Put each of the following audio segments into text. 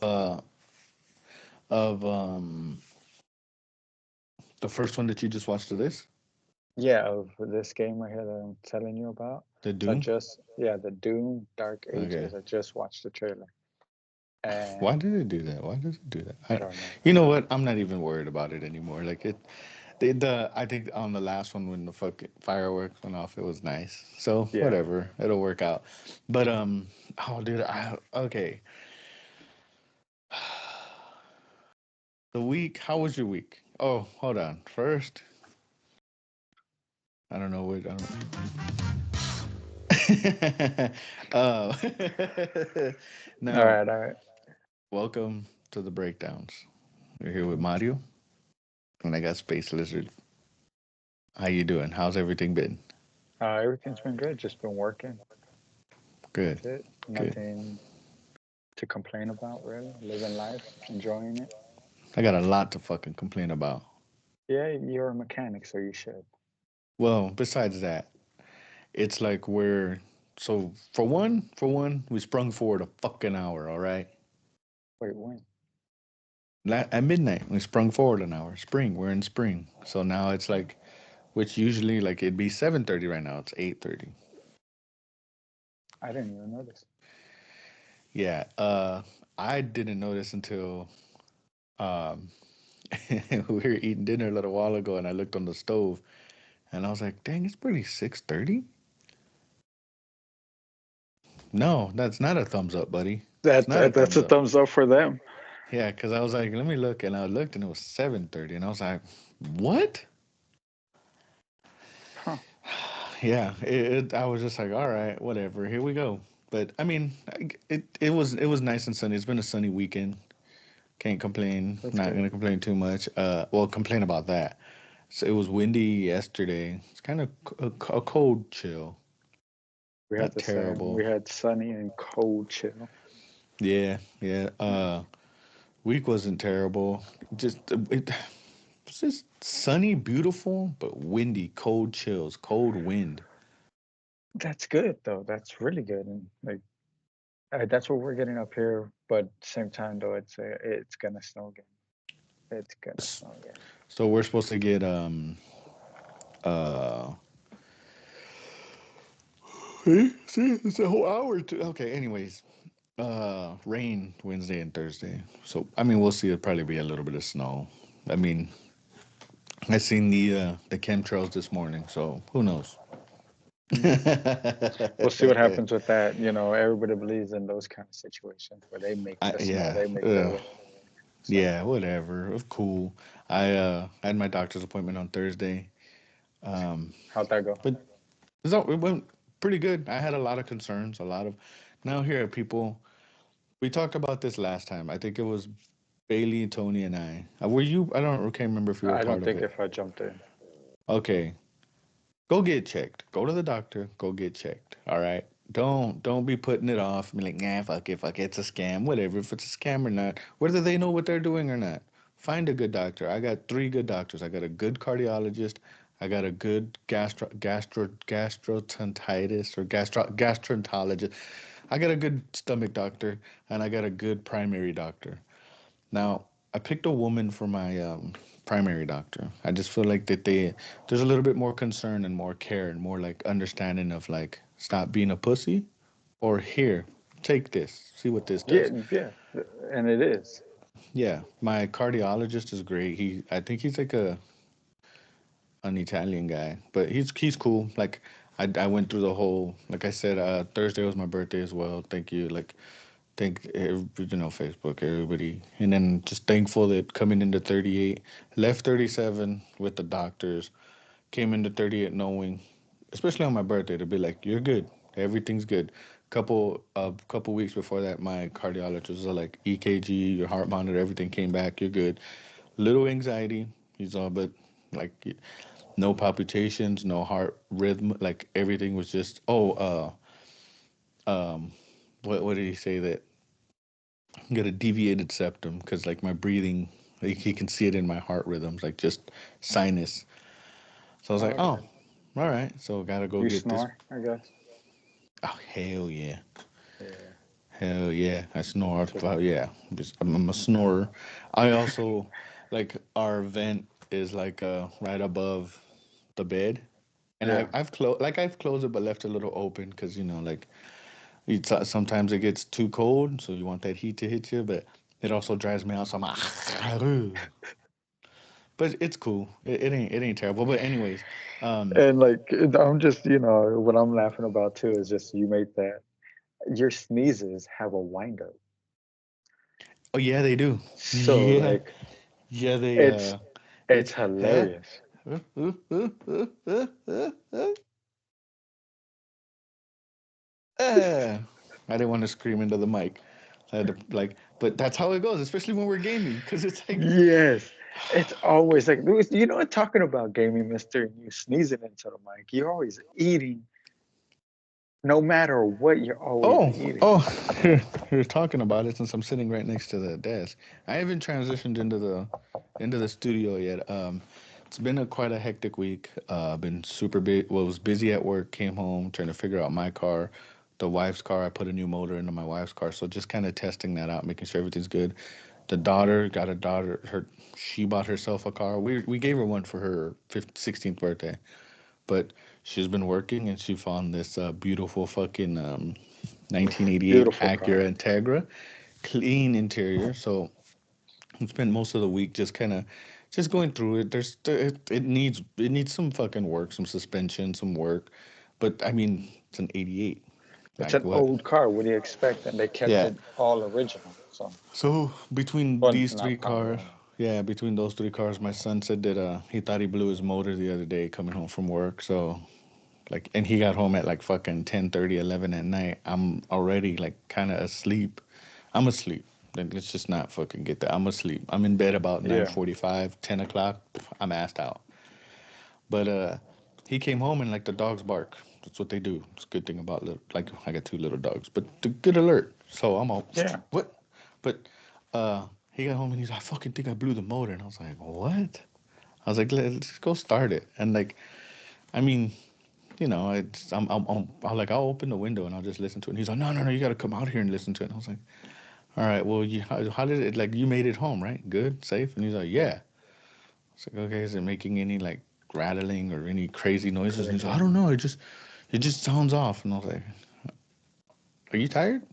uh of the first one that you just watched of this? Yeah, of this game right here that I'm telling you about. The So I Doom? just, yeah, the Doom Dark Okay. Ages. I just watched the trailer, Why and did it do that? Why does it do that? I don't know. You know what? I'm not even worried about it anymore. Like I think on the last one when the fucking fireworks went off, it was nice. So Yeah, whatever, it'll work out. But oh dude, okay. The week. How was your week? Oh, hold on. First, I don't know what. I don't. all Now, right, all right. welcome to the breakdowns. We're here with Mario, and I got Space Lizard. How you doing? How's everything been? Everything's been good. Just been working. Good, That's it. good. Nothing to complain about, really. Living life, enjoying it. I got a lot to fucking complain about. Yeah, you're a mechanic, so you should. Well, besides that, it's like we're so for one, we sprung forward a fucking hour. All right, Wait, when? at midnight we sprung forward an hour. Spring, we're in spring, so now it's like, which usually like it'd be 7:30 right now. It's 8:30. I didn't even notice. Yeah, I didn't notice until um we were eating dinner a little while ago, and I looked on the stove, and I was like, "Dang, it's pretty 6:30." No, that's not a thumbs up, buddy. It's not a That's thumbs a up. thumbs up for them. Yeah, because I was like, let me look, and I looked, and it was 7:30, and I was like, what? Huh. Yeah, I was just like, all right, whatever, here we go. But I mean, it was nice and sunny. It's been a sunny weekend. Can't complain. That's Not good. gonna complain too much. Well, complain about that. So it was windy yesterday. It's kind of a cold chill. We had Not the same. terrible. We had sunny and cold chill. Yeah, yeah. Week wasn't terrible. Just it's just sunny, beautiful, but windy, cold chills, cold wind. That's good though. That's really good, and like that's what we're getting up here. But same time though, it's gonna snow again. It's gonna S- snow again. So we're supposed to get uh see, it's a whole hour to okay, anyways. Rain Wednesday and Thursday. So I mean we'll see, it'll probably be a little bit of snow. I mean I seen the chemtrails this morning, so who knows? Mm. We'll see what happens with that. You know, everybody believes in those kind of situations where they make the snow, Yeah, they make the rain. So yeah, whatever. Cool. I had my doctor's appointment on Thursday. Um, how'd that go? but it went pretty good. I had a lot of concerns, a lot of now here are people. We talked about this last time. I think it was Bailey, Tony, and I. Were you? I don't. I can't remember if you were a I part don't of think it. if I jumped in. Okay, go get checked. Go to the doctor. Go get checked. All right. Don't be putting it off. Be like, nah, fuck it, it's a scam. Whatever. If it's a scam or not, whether they know what they're doing or not, find a good doctor. I got three good doctors. I got a good cardiologist. I got a good gastroenteritis or gastroenterologist. I got a good stomach doctor, and I got a good primary doctor. Now, I picked a woman for my primary doctor. I just feel like that there's a little bit more concern and more care and more like understanding of like stop being a pussy or here, take this, see what this Yeah, does. yeah, and it is. Yeah, my cardiologist is great. I think he's like an Italian guy, but he's cool. Like I went through the whole like I said Thursday was my birthday as well. Thank you. Like Facebook, everybody, and then just thankful that coming into 38, left 37 with the doctors, came into 38 knowing, especially on my birthday, to be like, you're good, everything's good. Couple weeks before that, my cardiologist was like, EKG, your heart monitor, everything came back, you're good. Little anxiety, he's all, but like no palpitations, no heart rhythm, like everything was just, what did he say that got a deviated septum because like my breathing, like he can see it in my heart rhythms, like just sinus. So I was like, Oh, oh, okay. all right. So gotta go You get this. snore, I guess. Oh hell yeah, Yeah. Hell yeah, I snore. So, Yeah, I'm a snorer. I also like our vent is like right above the bed, and yeah. I've closed it but left it a little open because like sometimes it gets too cold, so you want that heat to hit you, but it also drives me out. So I'm like, but it's cool. It ain't terrible. But anyways, um, And like I'm just, what I'm laughing about too is just you made that your sneezes have a wind up. oh yeah, they do. So Yeah, like yeah, they it's it's it's hilarious. I didn't want to scream into the mic. I had to, but that's how it goes, especially when we're gaming, because it's like, Yes. It's always like talking about gaming, mister, and you sneezing into the mic. You're always eating. No matter what, you're always oh, eating. oh, you're talking about it since I'm sitting right next to the desk. I haven't transitioned into the studio yet. It's been quite a hectic week. Been super big. Well, was busy at work. Came home trying to figure out my car, the wife's car. I put a new motor into my wife's car, so just kind of testing that out, making sure everything's good. The daughter got a daughter. She bought herself a car. We gave her one for her 16th birthday, but she's been working and she found this beautiful fucking Oof, 1988 beautiful car. Acura Integra, clean interior. So I spent most of the week just going through it. It needs some fucking work, some suspension, some work. But I mean, it's an 88. It's Like an what? old car. What do you expect? And they kept Yeah. it all original. So, So between well, these three not cars, original. yeah, between those three cars, my son said that he thought he blew his motor the other day coming home from work. So like, and he got home at like fucking 10:30, 11 at night. I'm already like kind of asleep. I'm asleep. Like, let's just not fucking get that. I'm asleep. I'm in bed about Yeah. 9:45, 10 o'clock. I'm assed out. But he came home and like the dogs bark. That's what they do. It's a good thing about like I got two little dogs, but the good alert. So I'm all Yeah. what? But he got home and he's like, I fucking think I blew the motor, and I was like, what? I was like, let's go start it. And like, I mean, I'll open the window and I'll just listen to it. And he's like, no, no, no, you got to come out here and listen to it. And I was like, all right, well, how did it, like, you made it home, right? Good, safe? And he's like, yeah. I was like, okay, is it making any, like, rattling or any crazy noises? And he's like, I don't Clicking. know, it just sounds off. And I was like, are you tired?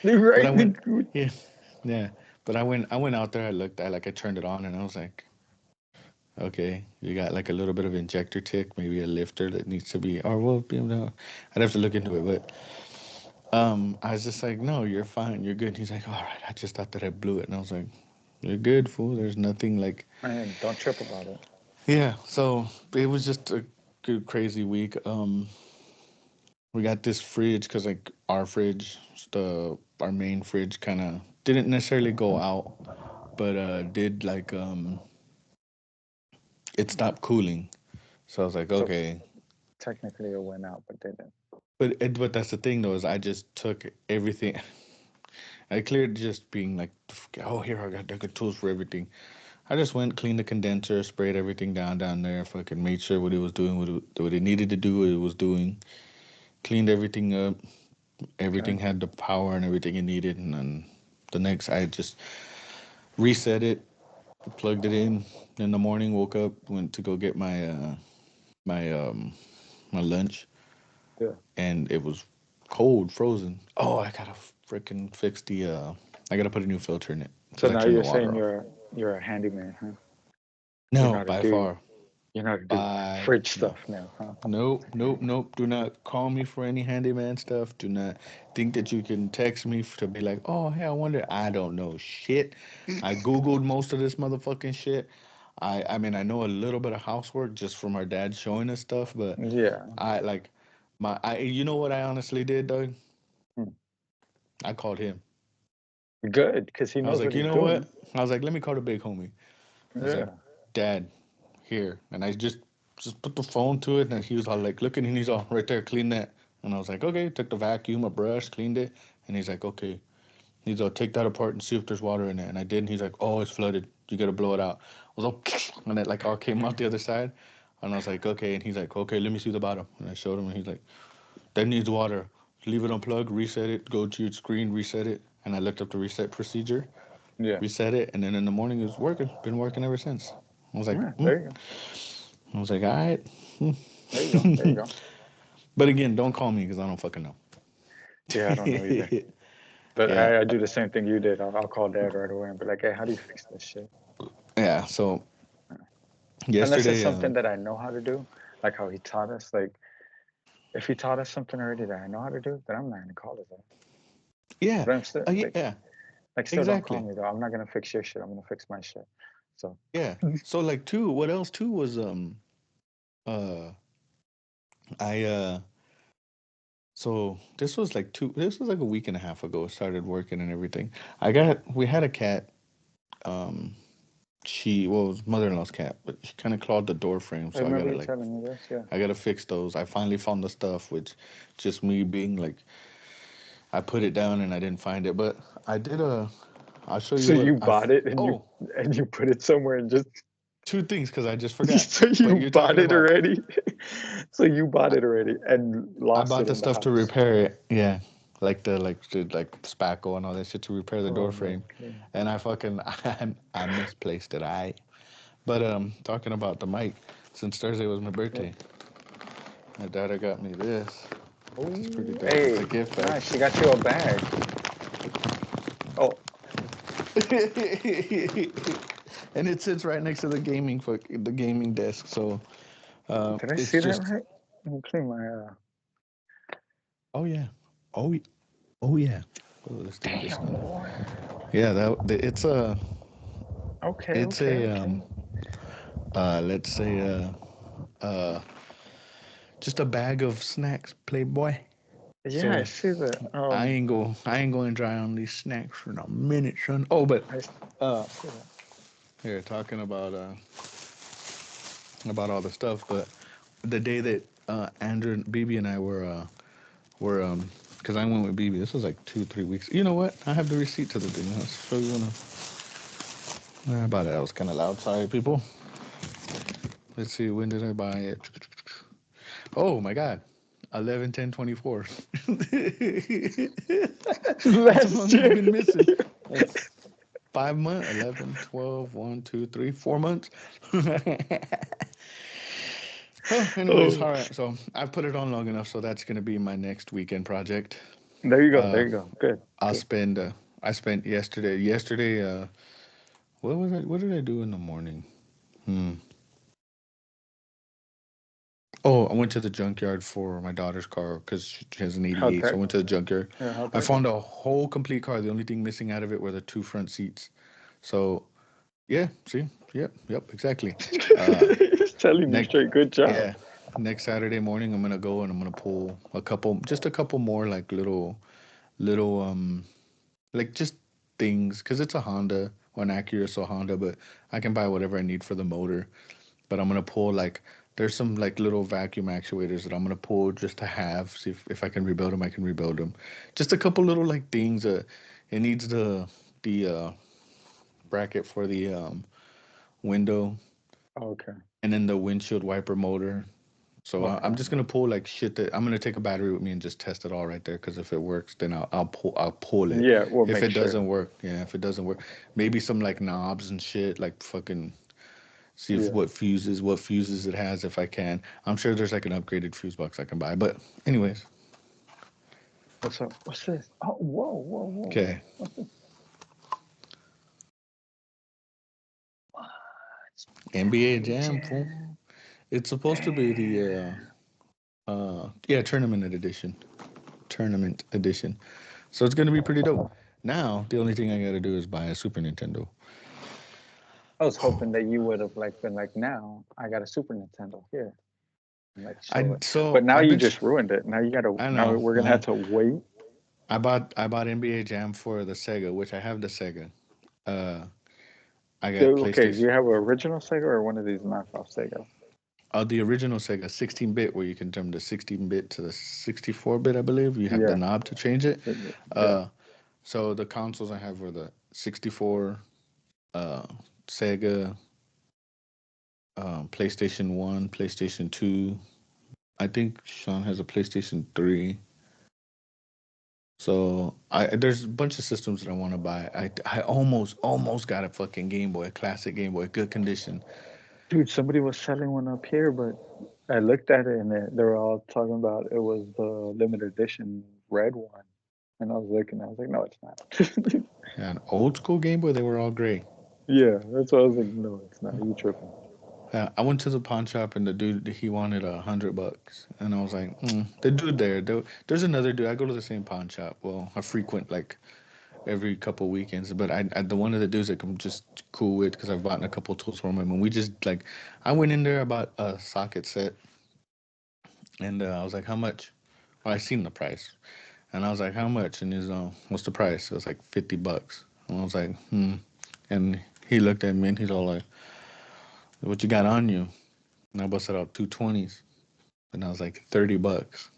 But Right. I went, yeah, yeah. But I went out there, I turned it on and I was like, okay, you got like a little bit of injector tick, maybe a lifter that needs to be, or well, I'd have to look into it, but I was just like, no, you're fine, you're good. He's like, all right, I just thought that I blew it, and I was like, you're good, fool. There's nothing like, And don't trip about it. yeah. So it was just a good crazy week. We got this fridge because like our main fridge kind of didn't necessarily go out, but did like it stopped cooling. So I was like, So okay. technically it went out, but didn't. But that's the thing though is I just took everything. I cleared just being like, oh here I got tools for everything. I just went, cleaned the condenser, sprayed everything down there, fucking made sure what it was doing, what it needed to do, what it was doing. Cleaned everything up. Okay. Everything had the power and everything it needed. And then the next, I just reset it, plugged it in the morning, woke up, went to go get my my lunch, Yeah. and it was cold, frozen. Oh, I gotta freaking fix I gotta put a new filter in it So because I now turned the you're saying water off. you're a handyman, huh? You know No, how to by do far. you know how to do By fridge no. stuff now, huh? Nope, nope, nope. Do not call me for any handyman stuff. Do not think that you can text me to be like, oh, hey, I wonder. I don't know shit. I Googled most of this motherfucking shit. I mean, I know a little bit of housework just from our dad showing us stuff, but Yeah. I like you know what I honestly did, Doug? Hmm. I called him. Good, because he I was knows what like, you he's know what? doing. I was like, let me call the big homie. I was like, Yeah. Dad, here, and I just put the phone to it, and he was all like looking, and he's all right there, clean that, and I was like, okay, took the vacuum, a brush, cleaned it, and he's like, okay, he's all take that apart and see if there's water in it, and I did, and he's like, oh, it's flooded, you gotta blow it out. I was all, and it like all came out the other side, and I was like, okay, and he's like, okay, let me see the bottom, and I showed him, and he's like, that needs water. leave it unplugged, reset it, go to your screen, reset it, and I looked up the reset procedure, Yeah. reset it, and then in the morning it was working. Been working ever since. I was like, Yeah. There you go. I was like, all right. There you go. There you go. But again, don't call me because I don't fucking know. Yeah, I don't know either. But Yeah, I do the same thing you did. I'll call dad right away and be like, "Hey, how do you fix this shit?" yeah. So Unless it's yesterday, something that I know how to do, like how he taught us. Like if he taught us something already that I know how to do, then I'm not gonna call his ass. yeah, But I'm still yeah, like still don't call exactly. me though. I'm not gonna fix your shit. I'm gonna fix my shit. So Yeah. So like too, what else too was uh I so this was like this was like a week and a half ago. Started working and everything. We had a cat. Um, she well, it was mother-in-law's cat, but she kind of clawed the door frame, I so remember you telling me this. Yeah. I gotta fix those. I finally found the stuff, which just me being like I put it down and I didn't find it, but I did a. I'll show you So what you bought it oh, and you put it somewhere and just two things because I just forgot. so But you you're bought talking it about already. So you bought it already and I lost bought it the in the stuff to house. repair it. Yeah, like spackle and all that shit to repair the door Oh my frame, god. and I fucking I misplaced it. I but talking about the mic, since Thursday was my Yep. birthday, my daughter got me this. It's pretty Oh, dope. It's a hey, gift bag. nice. She got you a bag. Oh, And it sits right next to the gaming desk. So did I it's see that just right? Let me clean my oh yeah, oh oh yeah. Oh, let's take this damn one. boy. Yeah, Okay, it's okay, a okay. let's say uh just a bag of snacks, Playboy. Yeah, I So see that. I ain't going dry on these snacks in a minute, son. Oh, but uh I see that. here talking about all the stuff, but the day that Andrew and BB and I were because I went with BB. This was like 2 3 weeks. You know what? I have the receipt to the thing. I'll show you about it. I was kind of loud. Sorry, people. Let's see. When did I buy it? Oh my God. 11/10/24. That's how Last long we've year. been missing. That's 5 months. 11, 12, 1, 2, 3, 4 months. Oh, anyways, Oh, all right. So I've put it on long enough, so that's gonna be my next weekend project. there you go. Uh, There you go. Good, I'll good. spend. I spent yesterday. Yesterday. What was it? What did I do in the morning? Hmm. Oh, I went to the junkyard for my daughter's car because she has an How'd '88. So that? I went to the junkyard. Yeah, how'd I that go? found a whole complete car. The only thing missing out of it were the two front seats. So yeah, see, yep, exactly. Uh, He's telling you next, straight. Good job. yeah, next Saturday morning I'm gonna go and I'm gonna pull just a couple more like little like just things because it's a Honda or an Acura, so Honda, but I can buy whatever I need for the motor. But I'm gonna pull like there's some like little vacuum actuators that I'm gonna pull just to have. See if I can rebuild them, I can rebuild them. Just a couple little like things. It needs the bracket for the window Okay. and then the windshield wiper motor. So I'm Okay. just gonna pull like shit that I'm gonna take a battery with me and just test it all right there. Because if it works, then I'll pull it. Yeah, we'll If make it sure. doesn't work, yeah, if it doesn't work, maybe some like knobs and shit, like fucking see if Yeah. what fuses it has if I can. I'm sure there's like an upgraded fuse box I can buy. But anyways, What's up? What's this? Oh, whoa, whoa, whoa, whoa. okay. What's this? NBA NBA Jam, fool. Jam. It's supposed to be the Damn. yeah, tournament edition. So it's gonna be pretty dope. Now the only thing I gotta do is buy a Super Nintendo. I was hoping that you would have like been like, now I got a Super Nintendo here and like show I it. But so now I've you been just ruined it. Now you gotta. I Now know. we're gonna have to wait. I bought NBA Jam for the Sega, which I have the Sega. Uh, I So, got okay, do PlayStation. you have an original Sega or one of these knockoff Segas? The original Sega 16-bit, where you can turn the 16-bit to the 64-bit, I believe. You have the Yeah. knob to change it. Yeah. Uh, so the consoles I have were the 64, uh, Sega, PlayStation 1, PlayStation 2. I think Sean has a PlayStation 3. So I there's a bunch of systems that I want to buy. I almost got a fucking Game Boy, a classic Game Boy, good condition. Dude, somebody was selling one up here, but I looked at it and they were all talking about it was the limited edition red one. And I was looking, I was like, no, it's not. Yeah, an old school Game Boy, they were all gray. Yeah, that's why I was like, no, it's not. You tripping. I went to the pawn shop and the dude he wanted $100, and I was like, the dude there's another dude. I go to the same pawn shop. Well, I frequent like every couple weekends, but the one of the dudes that I'm just cool with because I've bought a couple tools from him, and we just like I went in there about a socket set, and I was like, how much? Well, I seen the price, and I was like, how much? And he's what's the price? It was like $50, and I was like, and he looked at me and he's all like, what you got on you? And I busted out two 20s. And I was like, $30.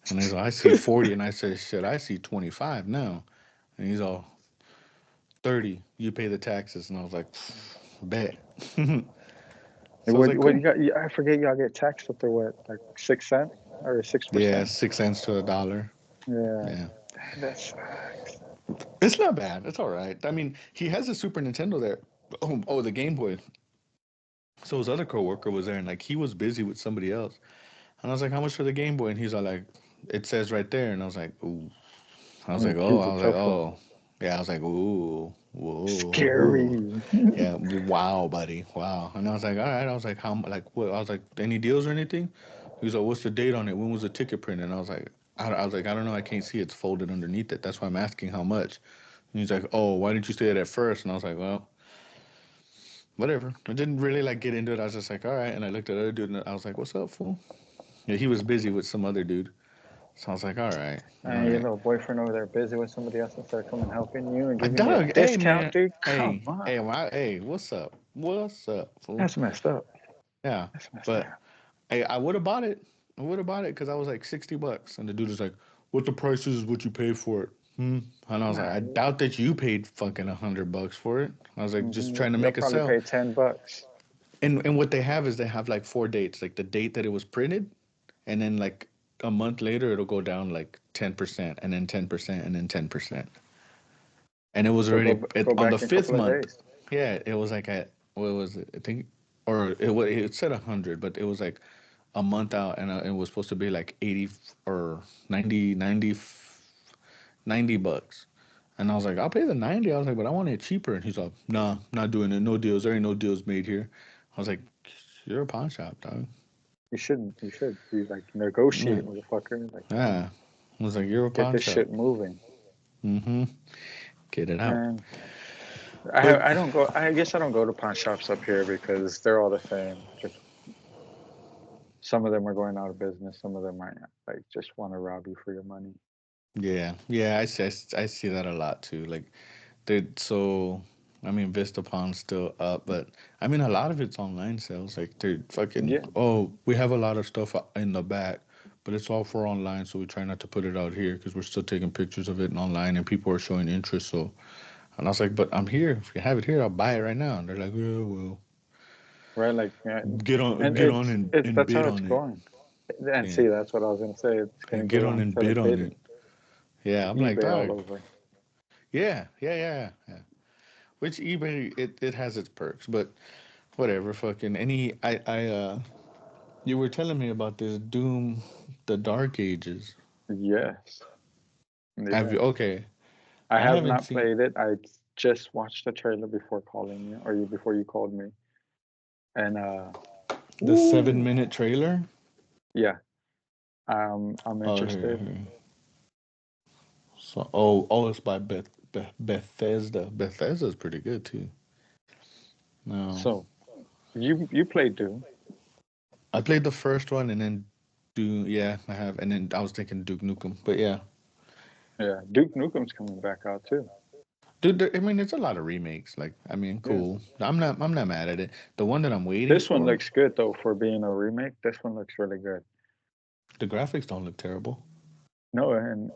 And he's like, I see 40. And I said, shit, I see 25 now. And he's all, 30. You pay the taxes. And I was like, bet. And So I was like, what cool. you got? I forget y'all get taxed up there, what, like 6 cent or six Yeah, percent? 6 cents to a dollar. Yeah, Yeah. that sucks. It's not bad. It's all right. I mean, he has a Super Nintendo there. Oh, the Game Boy. So his other coworker was there, and like he was busy with somebody else. And I was like, how much for the Game Boy? And he's all like, it says right there. And I was like, ooh. I was like, oh, Dude's I a was like, tough one. oh. Yeah, I was like, ooh, whoa, ooh. Scary. Yeah, wow, buddy, wow. And I was like, all right. I was like, how, like, what? I was like, any deals or anything? He was like, what's the date on it? When was the ticket printed? And I was like, I was like, I don't know. I can't see. It's folded underneath it. That's why I'm asking how much. And he's like, oh, why didn't you say that at first? And I was like, well, whatever. I didn't really like get into it. I was just like, all right. And I looked at the other dude and I was like, what's up, fool? Yeah, he was busy with some other dude. So I was like, all right, all Your right. little boyfriend over there busy with somebody else instead of coming helping you and A giving you a dog, hey discount, man, dude. Come hey, on. hey, hey, what's up? What's up, fool? That's messed up. Yeah, That's messed but up. hey, I would have bought it. I would have bought it because I was like $60, and the dude was like, "What the price is what you pay for it?" And I was like, Nah, "I doubt that you paid fucking $100 for it." I was like, just trying to you'll make a probably sale. pay $10. And what they have is they have like four dates, like the date that it was printed, and then like a month later it'll go down like 10%, and then 10%, and then 10%. And it was So already go on the back in a fifth couple of month. days. Yeah, it was like at what was it? I think, or it said 100, but it was like a month out, and it was supposed to be like 80 or 90, 90 bucks. And I was like, I'll pay the 90. I was like, but I want it cheaper. And he's like, nah, not doing it. No deals. There ain't no deals made here. I was like, you're a pawn shop, dog. You shouldn't. You should be like Yeah. negotiate, motherfucker. Like, come on, Yeah. I was like, you're a get pawn this shop. shit moving, Mm-hmm. Get it out. man. But I don't go. I guess I don't go to pawn shops up here because they're all the same. Just some of them are going out of business. Some of them are like just want to rob you for your money. yeah, yeah, I see that a lot too. Like they're so, I mean, Vistapon's still up, but I mean, a lot of it's online sales. Like they're fucking, Yeah, oh, we have a lot of stuff in the back, but it's all for online, so we try not to put it out here because we're still taking pictures of it and online, and people are showing interest. So, and I was like, but I'm here. If you have it here, I'll buy it right now. And they're like, yeah, well, right. Like, yeah, and get on it's and that's bid how it's on it. going. And Yeah, see, that's what I was gonna say. It's gonna and get get on on and to the bid on bidding, it. Yeah, I'm like, eBay all dog. over. Yeah, yeah. Which eBay it has its perks, but whatever. Fucking any you were telling me about this Doom, the Dark Ages. Yes, Have you? yes. Okay, I I have haven't not seen played it. I just watched the trailer before calling you, or you before you called me, and the seven ooh, minute trailer. yeah, I'm Oh, here, interested. here. So, it's by Bethesda. Bethesda's pretty good too. No, So you played Doom, I played the first one and then Doom. Yeah, I have, and then I was thinking Duke Nukem, but yeah, yeah. Duke Nukem's coming back out too. dude. I mean, it's a lot of remakes. Like, I mean, Yeah, cool. I'm not mad at it. The one that I'm waiting this one for, looks good though for being a remake. This one looks really good. the graphics don't look terrible. No, and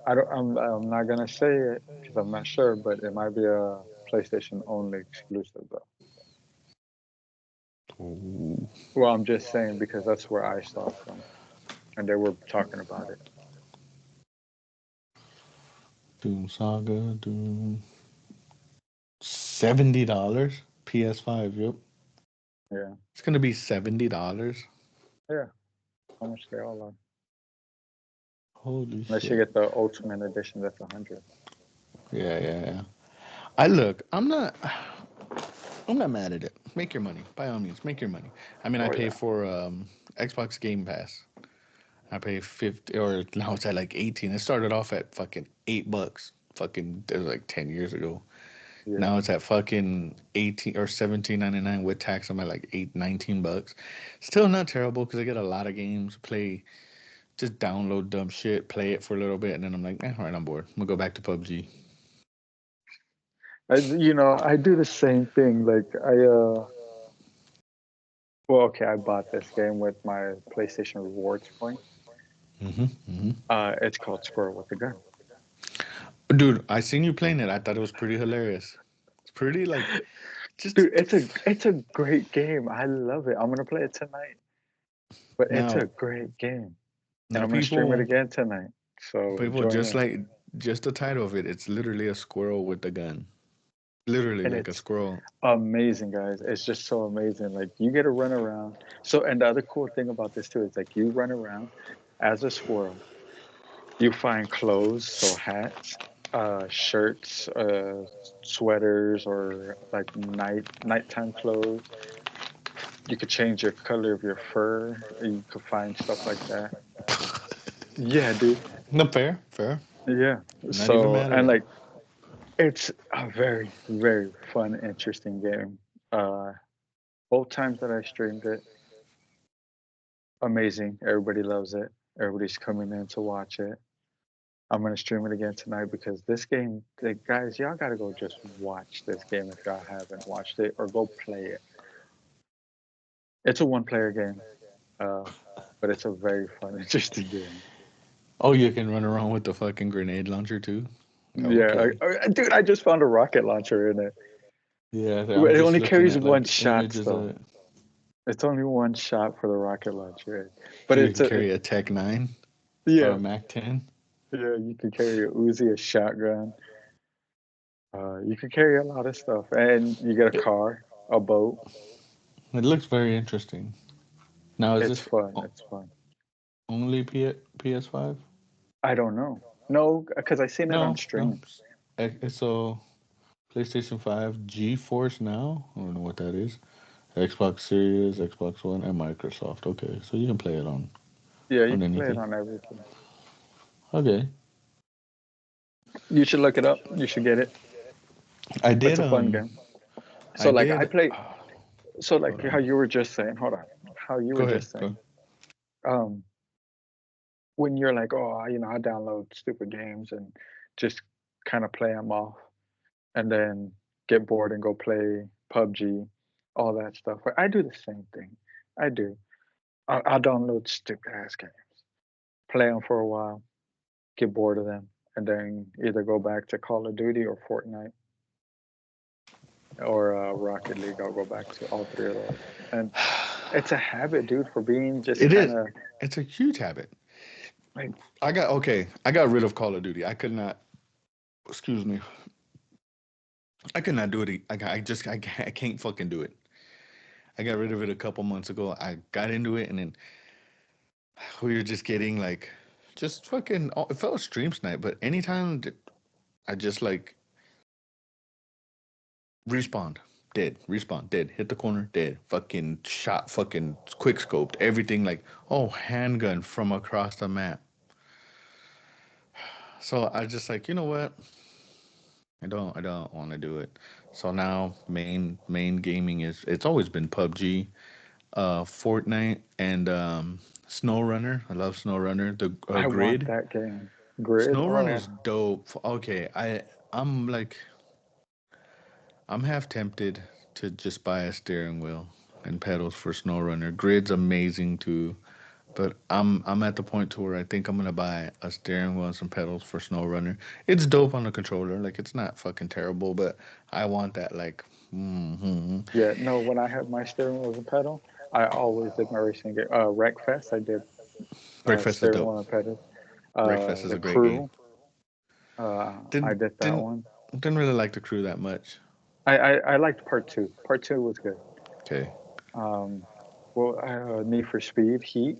I don't. I'm not gonna say it because I'm not sure, but it might be a PlayStation only exclusive though. Ooh. Well, I'm just saying because that's where I saw it from, and they were talking about it. Doom Saga, Doom. $70? PS5, yep. Yeah, It's gonna be $70. yeah. How much they all are? Holy Unless you shit. get the Ultimate Edition, that's 100. Yeah, yeah, yeah. I look, I'm not mad at it. Make your money. By all means, make your money. I mean, I Oh pay yeah, for Xbox Game Pass. I pay 50, or now it's at like 18. It started off at fucking $8. Fucking, it was like 10 years ago. yeah. Now it's at fucking 18 or 17.99 with tax. I'm at like 19 bucks. Still not terrible because I get a lot of games. Play, just download dumb shit, play it for a little bit, and then I'm like, all right, I'm bored. I'm gonna go back to PUBG. I do the same thing. Like well, okay, I bought this game with my PlayStation Rewards points. It's called Squirrel with a Gun. Dude, I seen you playing it. I thought it was pretty hilarious. It's pretty like just Dude, it's a great game. I love it. I'm gonna play it tonight. But it's now a great game, and now I'm gonna stream it people again tonight. So people join just in. like just the title of it. It's literally a squirrel with a gun. Literally And like a it's squirrel. amazing, guys. It's just so amazing. Like you get to run around. So, and the other cool thing about this too is like you run around as a squirrel. You find clothes, so hats, shirts, sweaters, or like nighttime clothes. You could change your color of your fur. You could find stuff like that. Yeah, dude. No, fair, fair. Yeah. Not even So, mad at and it. like it's a very, very fun, interesting game. Uh, both times that I streamed it, amazing. Everybody loves it. Everybody's coming in to watch it. I'm gonna stream it again tonight because this game, like, guys, y'all gotta go just watch this game if y'all haven't watched it, or go play it. It's a one-player game, uh, but it's a very fun, interesting game. Oh, you can run around with the fucking grenade launcher too. Yeah, Okay. dude, I just found a rocket launcher in it. Yeah, I'm It just only looking carries at one like shot, images of though. it. It's only one shot for the rocket launcher, So but you it's can a carry a Tech 9 or a yeah, Mac 10. yeah. You can carry a Uzi, a shotgun. You can carry a lot of stuff, and you get a It, car, a boat. it looks very interesting. Now, is It's this fun. It's fun. only PS5? I don't know. No, because I seen it on No, no. stream. So PlayStation 5 GeForce Now. I don't know what that is. Xbox Series, Xbox One, and Microsoft. Okay, so you can play it Yeah, you on can play it anything. on everything. Okay, You should look it up. You should get it. I It's did. a fun game. So I like I did. play. So Hold like how on. you were just saying. Hold on. How you Go were ahead. just Go. saying. Um, when you're like, oh, I download stupid games and just kind of play them off, and then get bored and go play PUBG, all that stuff. I do the same thing. I do. I'll download stupid ass games, play them for a while, get bored of them, and then either go back to Call of Duty or Fortnite or Rocket League. I'll go back to all three of those. And it's a habit, dude, for being just It kind is. of It's a huge habit. like, I got okay. I got rid of Call of Duty. I could not. Excuse me. I could not do it. I just I can't fucking do it. I got rid of it a couple months ago. I got into it, and then we were just getting like, just fucking. It felt stream snipe, but anytime that I just like respawned, dead, respawn, dead, hit the corner, dead, fucking shot, fucking quick scoped, everything like, oh, handgun from across the map. So I just like, you know what? I don't want to do it. So now main gaming is it's always been PUBG, Fortnite, and SnowRunner. I love SnowRunner. The I want Grid. that game. Grid. SnowRunner is Oh, dope. Okay, I'm like I'm half tempted to just buy a steering wheel and pedals for SnowRunner. Grid's amazing too, but I'm at the point to where I think I'm gonna buy a steering wheel and some pedals for SnowRunner. It's dope on the controller, like it's not fucking terrible, but I want that like yeah. No, when I had my steering wheel as a pedal, I always did my racing game. Wreckfest, I did Breakfast is steering dope. wheel and pedals. Breakfast is The a great game. crew. I Didn't did that didn't one. didn't really like the crew that much. I liked part two. Part two was good. Okay. Um, well, Need for Speed, Heat.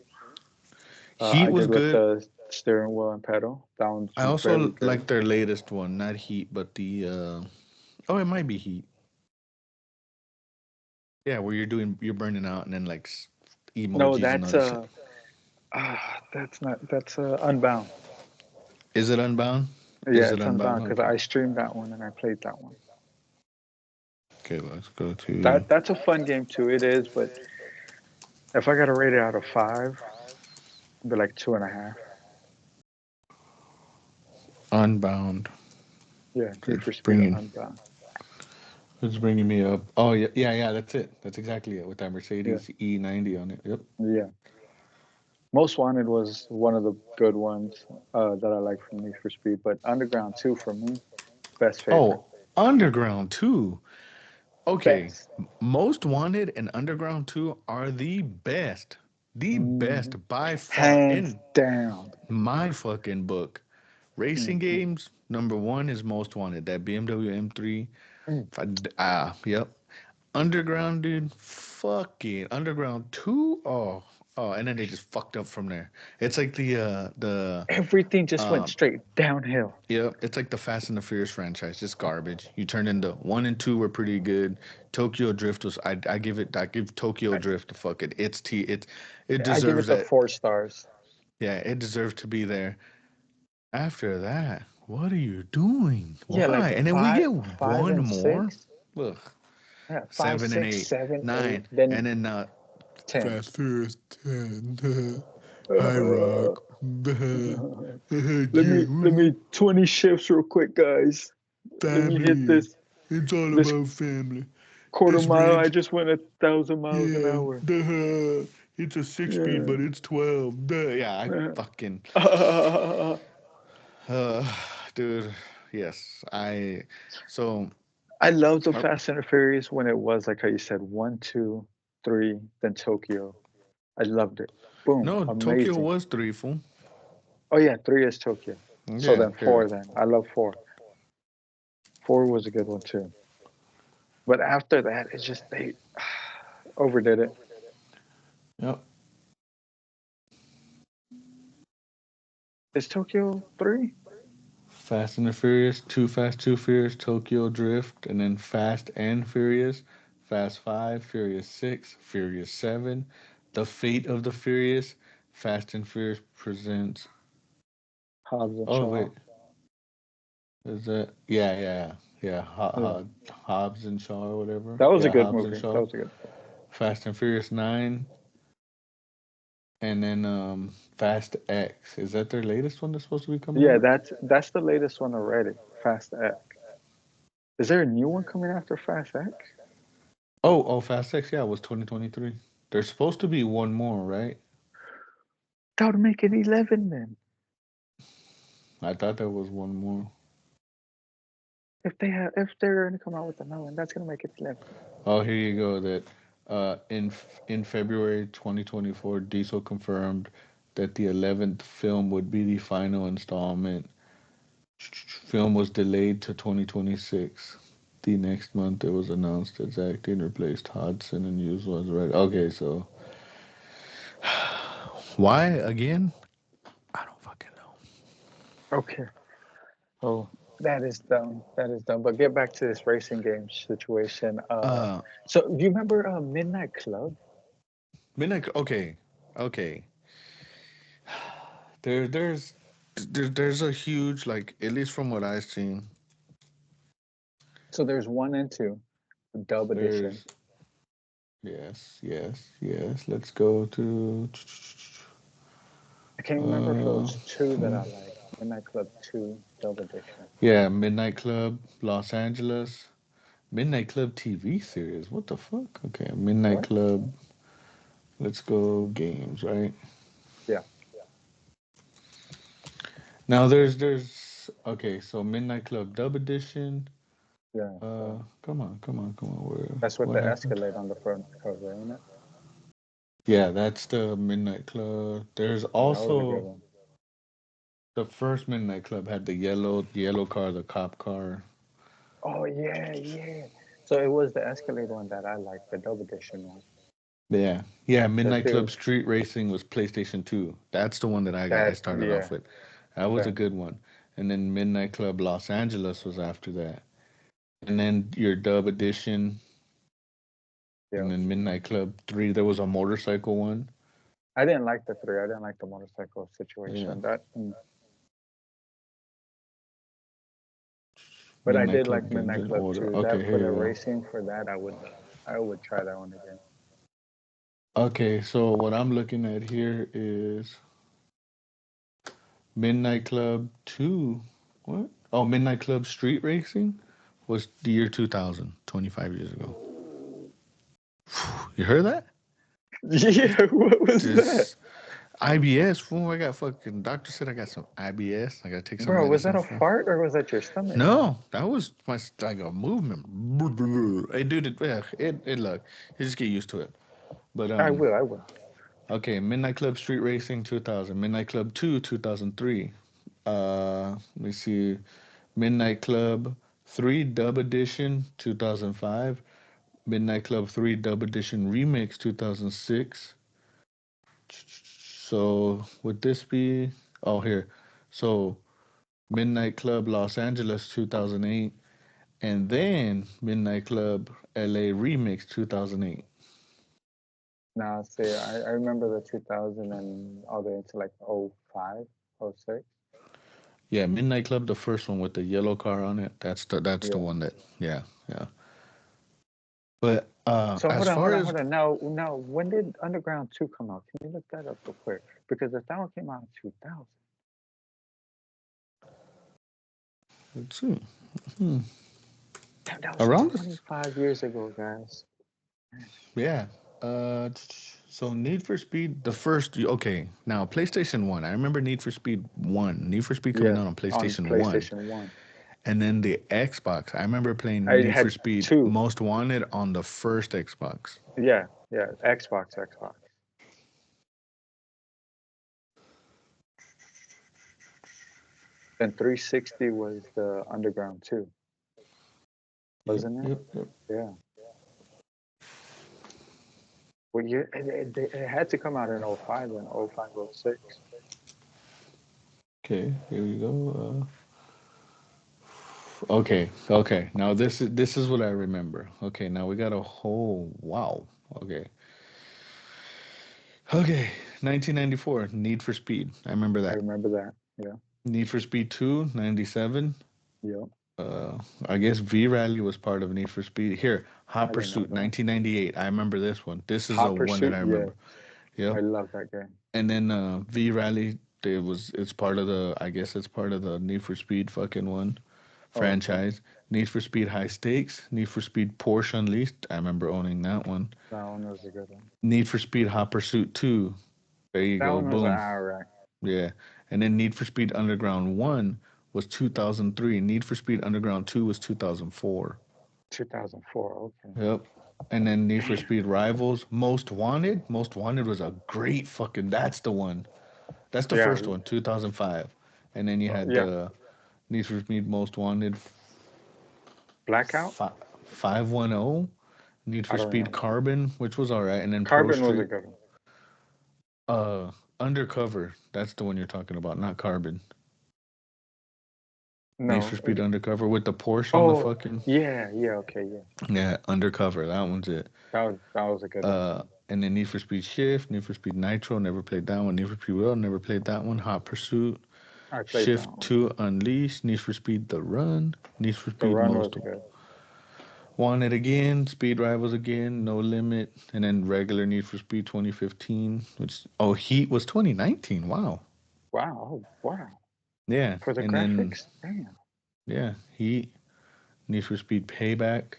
Heat I was did with good. the steering wheel and pedal. That one's I very also good. like their latest one, not Heat, but the oh, it might be Heat. Yeah, where you're burning out and then like No, emojis and that's other shit. that's not that's Unbound. Is it Unbound? Is Yeah, it it's Unbound? Unbound because Okay. I streamed that one and I played that one. Okay, let's go to That's a fun game too. It is, but if I got to rate it out of five, it'd be like 2.5. Unbound. Yeah, Need It's for Speed bringing Unbound. it's bringing me up. Oh yeah, yeah, yeah. That's it. That's exactly it with that Yeah, Mercedes E90 on it. Yep. yeah. Most Wanted was one of the good ones that I like from Need for Speed, but Underground 2 for me, best favorite. Oh, Underground too. Okay, Best. Most Wanted and Underground 2 are the best. The Hmm. best by far Hands in down. my fucking book. Racing Hmm. games, number one is Most Wanted. That BMW M3. Mm. Yep. Underground, dude. Fucking Underground 2. Oh, oh, and then they just fucked up from there. It's like Everything just went uh, straight downhill. yeah, it's like the Fast and the Furious franchise, just garbage. You turned into one and two were pretty good. Tokyo Drift was I give Tokyo I, Drift the fuck it. It I give it deserves the that. 4 stars. Yeah, it deserves to be there. After that, what are you doing? Yeah, like Why? And then we five, get five one and more. six. Ugh, Yeah, five, seven and six, eight, seven, eight, nine, then and then 10. Fast Furious 10. High Uh, Rock. Jay, let me 20 shifts real quick, guys. Let me hit family. this It's all this about family. quarter This mile. I ranch, just went 1,000 miles an yeah, hour. it's a six speed, Yeah. but it's 12. Duh, yeah, I fucking, uh, dude, yes, so, I love the uh, Fast and the Furious when it was like how you said one, two, three, then Tokyo. I loved it. Boom, no, Tokyo amazing. was three, fool. Oh yeah, three is Tokyo. So Yeah, then period. four. Then I love four. Four was a good one too. But after that, it's just they overdid it. Yep. Is Tokyo three? Fast and the Furious, Too Fast, Too Furious, Tokyo Drift, and then Fast and Furious, Fast 5, Furious 6, Furious 7, The Fate of the Furious, Fast and Furious presents. Hobbs and Oh, Shaw. wait. Is that? Yeah, yeah, yeah. Yeah, Hobbs and Shaw or whatever. that was a Yeah, good Hobbs and movie. That Shaw. was a good movie. Fast and Furious 9, and then Fast X. Is that their latest one that's supposed to be coming Yeah, out? that's the latest one already. Fast X. Is there a new one coming after Fast X? Oh, oh, Fast X. Yeah, it was 2023. There's supposed to be one more, right? That would make it 11 then. I thought there was one more. If they're gonna come out with another one, that's gonna make it 11. Oh, here you go. That in February 2024, Diesel confirmed that the 11th film would be the final installment. Film was delayed to 2026. The next month, it was announced that Zach Dean replaced Hodgson and Hughes was right. Okay, so why again? I don't fucking know. Okay. Oh, that is dumb. That is dumb. But get back to this racing game situation. Uh, So do you remember Midnight Club? Midnight. Okay, okay. There, there's a huge like at least from what I've seen. So there's one and two, dub edition. There's yes, yes, yes. Let's go to I can't remember if it uh was two that I liked. Midnight Club 2, dub edition. yeah, Midnight Club, Los Angeles. Midnight Club TV series. What the fuck? Okay, Midnight What? Club. Let's go games, right? Yeah, Now there's okay, so Midnight Club Dub Edition. yeah. Come on. Where That's with what the happened? Escalade on the front cover, ain't it? Yeah, that's the Midnight Club. There's Yeah, that was a good also one. The first Midnight Club had the yellow car, the cop car. Oh yeah, yeah. So it was the Escalade one that I liked, the double edition one. Yeah, yeah. That Midnight they Club Street Racing was PlayStation 2. That's the one that I that started yeah, off with. That was a that good one. And then Midnight Club Los Angeles was after that. And then your Dub Edition, yeah. and then Midnight Club 3. There was a motorcycle one. I didn't like the three. I didn't like the motorcycle Yeah, situation. But I Midnight did Club like Midnight Dungeon Club Order. too. Okay, That for here the you go. racing for that, I would try that one again. Okay, so what I'm looking at here is Midnight Club 2. What? Oh, Midnight Club Street Racing was the year 2000, 25 years ago. Ooh. You heard that? Yeah, what was that? Just IBS, fool. I got fucking doctor said I got some IBS. I gotta take some Bro, was that medicine a for. fart or was that your stomach? No, that was my like a movement. Hey, dude, it look. You just get used to it. But I will. okay. Midnight Club Street Racing 2000, Midnight Club 2 2003. Let me see. Midnight Club 3 Dub Edition 2005. Midnight Club 3 Dub Edition Remix 2006. So would this be? Oh, here. So Midnight Club Los Angeles 2008, and then Midnight Club LA Remix 2008. Now, see, I remember the 2000 and all the way into like oh 05, oh 06. Yeah, Midnight Club, the first one with the yellow car on it. That's the Yeah. one that. Yeah, yeah. But So as far as hold on. Now, when did Underground 2 come out? Can you look that up real quick? Because if that one came out in 2000, let's see, hmm, that was around this, 25 years ago, guys. Man. yeah. So Need for Speed, the first. Okay, now PlayStation One. I remember Need for Speed One. Need for Speed coming Yeah, out on on PlayStation One. PlayStation 1. And then the Xbox. I remember playing I Need for had Speed two. Most Wanted on the first Xbox. Yeah, yeah, Xbox. Then 360 was the Underground 2, Yep, wasn't it? yep, yep. Yeah. Well, yeah, it had to come out in oh 05 and oh 05, oh 06. Okay, here we go. Okay, okay. Now this is what I remember. Okay, now we got a whole wow. Okay, okay. 1994, Need for Speed. I remember I that. remember that. Yeah, Need for Speed 2, 97. yeah. Uh, I guess V Rally was part of Need for Speed. Here, I Hot didn't know Pursuit, that. 1998. I remember this one. This is a Hot one that Pursuit, I yeah, remember. Yep. I love that game. And then V Rally, it's part of the I guess it's part of the Need for Speed fucking one Oh, okay. franchise. Need for Speed High Stakes, Need for Speed Porsche Unleashed. I remember owning that one. That one was a good one. Need for Speed Hot Pursuit 2. There you That go. one was Boom. alright. Yeah. And then Need for Speed Underground 1 was 2003. Need for Speed Underground 2 was 2004. 2004. Okay. Yep. And then Need for Damn. Speed Rivals, Most Wanted. Most Wanted was a great fucking. That's the one. That's the Yeah. first one, 2005. And then you had Yeah. the Need for Speed Most Wanted Blackout. 510, Need I for don't Speed remember. Carbon, which was all right, and then Pro Carbon was a Street good one. Undercover. That's the one you're talking about, not Carbon. Need for No. Speed Undercover with the Porsche on the Oh, fucking. yeah, yeah. Okay, yeah. Yeah, Undercover. That one's it. That was a good one. And then Need for Speed Shift, Need for Speed Nitro, never played that one. Need for Speed World, never played that one. Hot Pursuit, I played that Shift one. 2 Unleashed, Need for Speed The Run, Need for The Speed run was Most good. Wanted again, Speed Rivals again, No Limit, and then regular Need for Speed 2015, which, oh, Heat was 2019. Wow. Wow. Oh, wow. Yeah. For the And then, graphics, damn. yeah, Heat, Need for Speed Payback,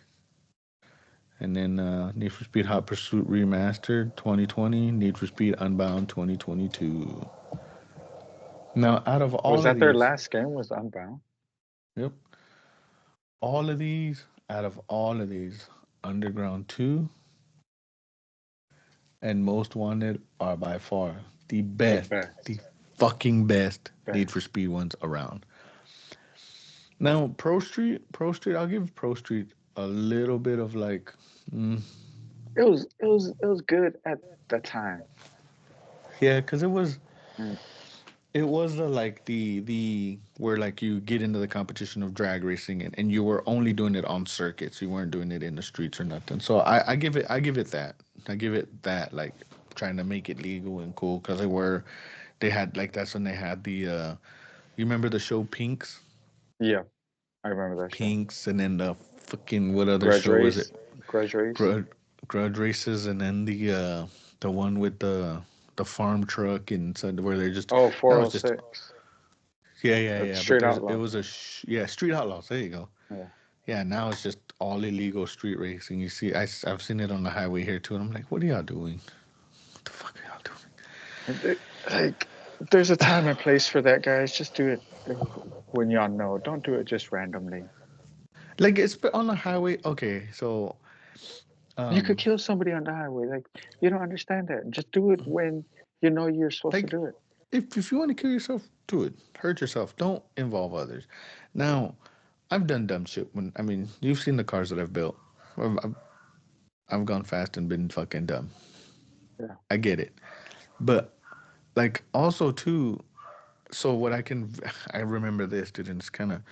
and then Need for Speed Hot Pursuit Remastered 2020, Need for Speed Unbound 2022. Now, out of Was all of that their these, last game? Was Unbound? yep, all of these, out of all of these, Underground 2 and Most Wanted are by far the The best, the best. fucking best Need for Best. Speed ones around. Now, Pro Street, I'll give Pro Street a little bit of like, mm, It was good at the time. yeah, because Mm, it was like the where like you get into the competition of drag racing and you were only doing it on circuits. You weren't doing it in the streets or nothing. So I give it that. I give it that like trying to make it legal and cool because they had like that's when they had the you remember the show yeah, I remember that show. Pinks and then the fucking what other Grudge show was it? Race, Grudge Race. Grudge, Grudge Races and then the one with the farm truck and so where they just Oh, that was just 406. yeah, yeah, That's yeah. But Straight there's it Outlaws. was yeah, Street Outlaws. There you go. Yeah. Yeah, now it's just all illegal street racing. You see, I've seen it on the highway here too, and I'm like, what are y'all doing? What the fuck are y'all doing? And like, there's a time and place for that, guys. Just do it when y'all know. Don't do it just randomly. Like it's on the highway. Okay, so You could um, kill somebody on the highway. Like, you don't understand that. Just do it when you know you're supposed to like do it. if you want to kill yourself, do it. Hurt yourself. Don't involve others. Now, I've done dumb shit. When I mean, you've seen the cars that I've built. I've, I've gone fast and been fucking dumb. Yeah. I get it, but like also too. So what I can I remember this, dude, and it's kind of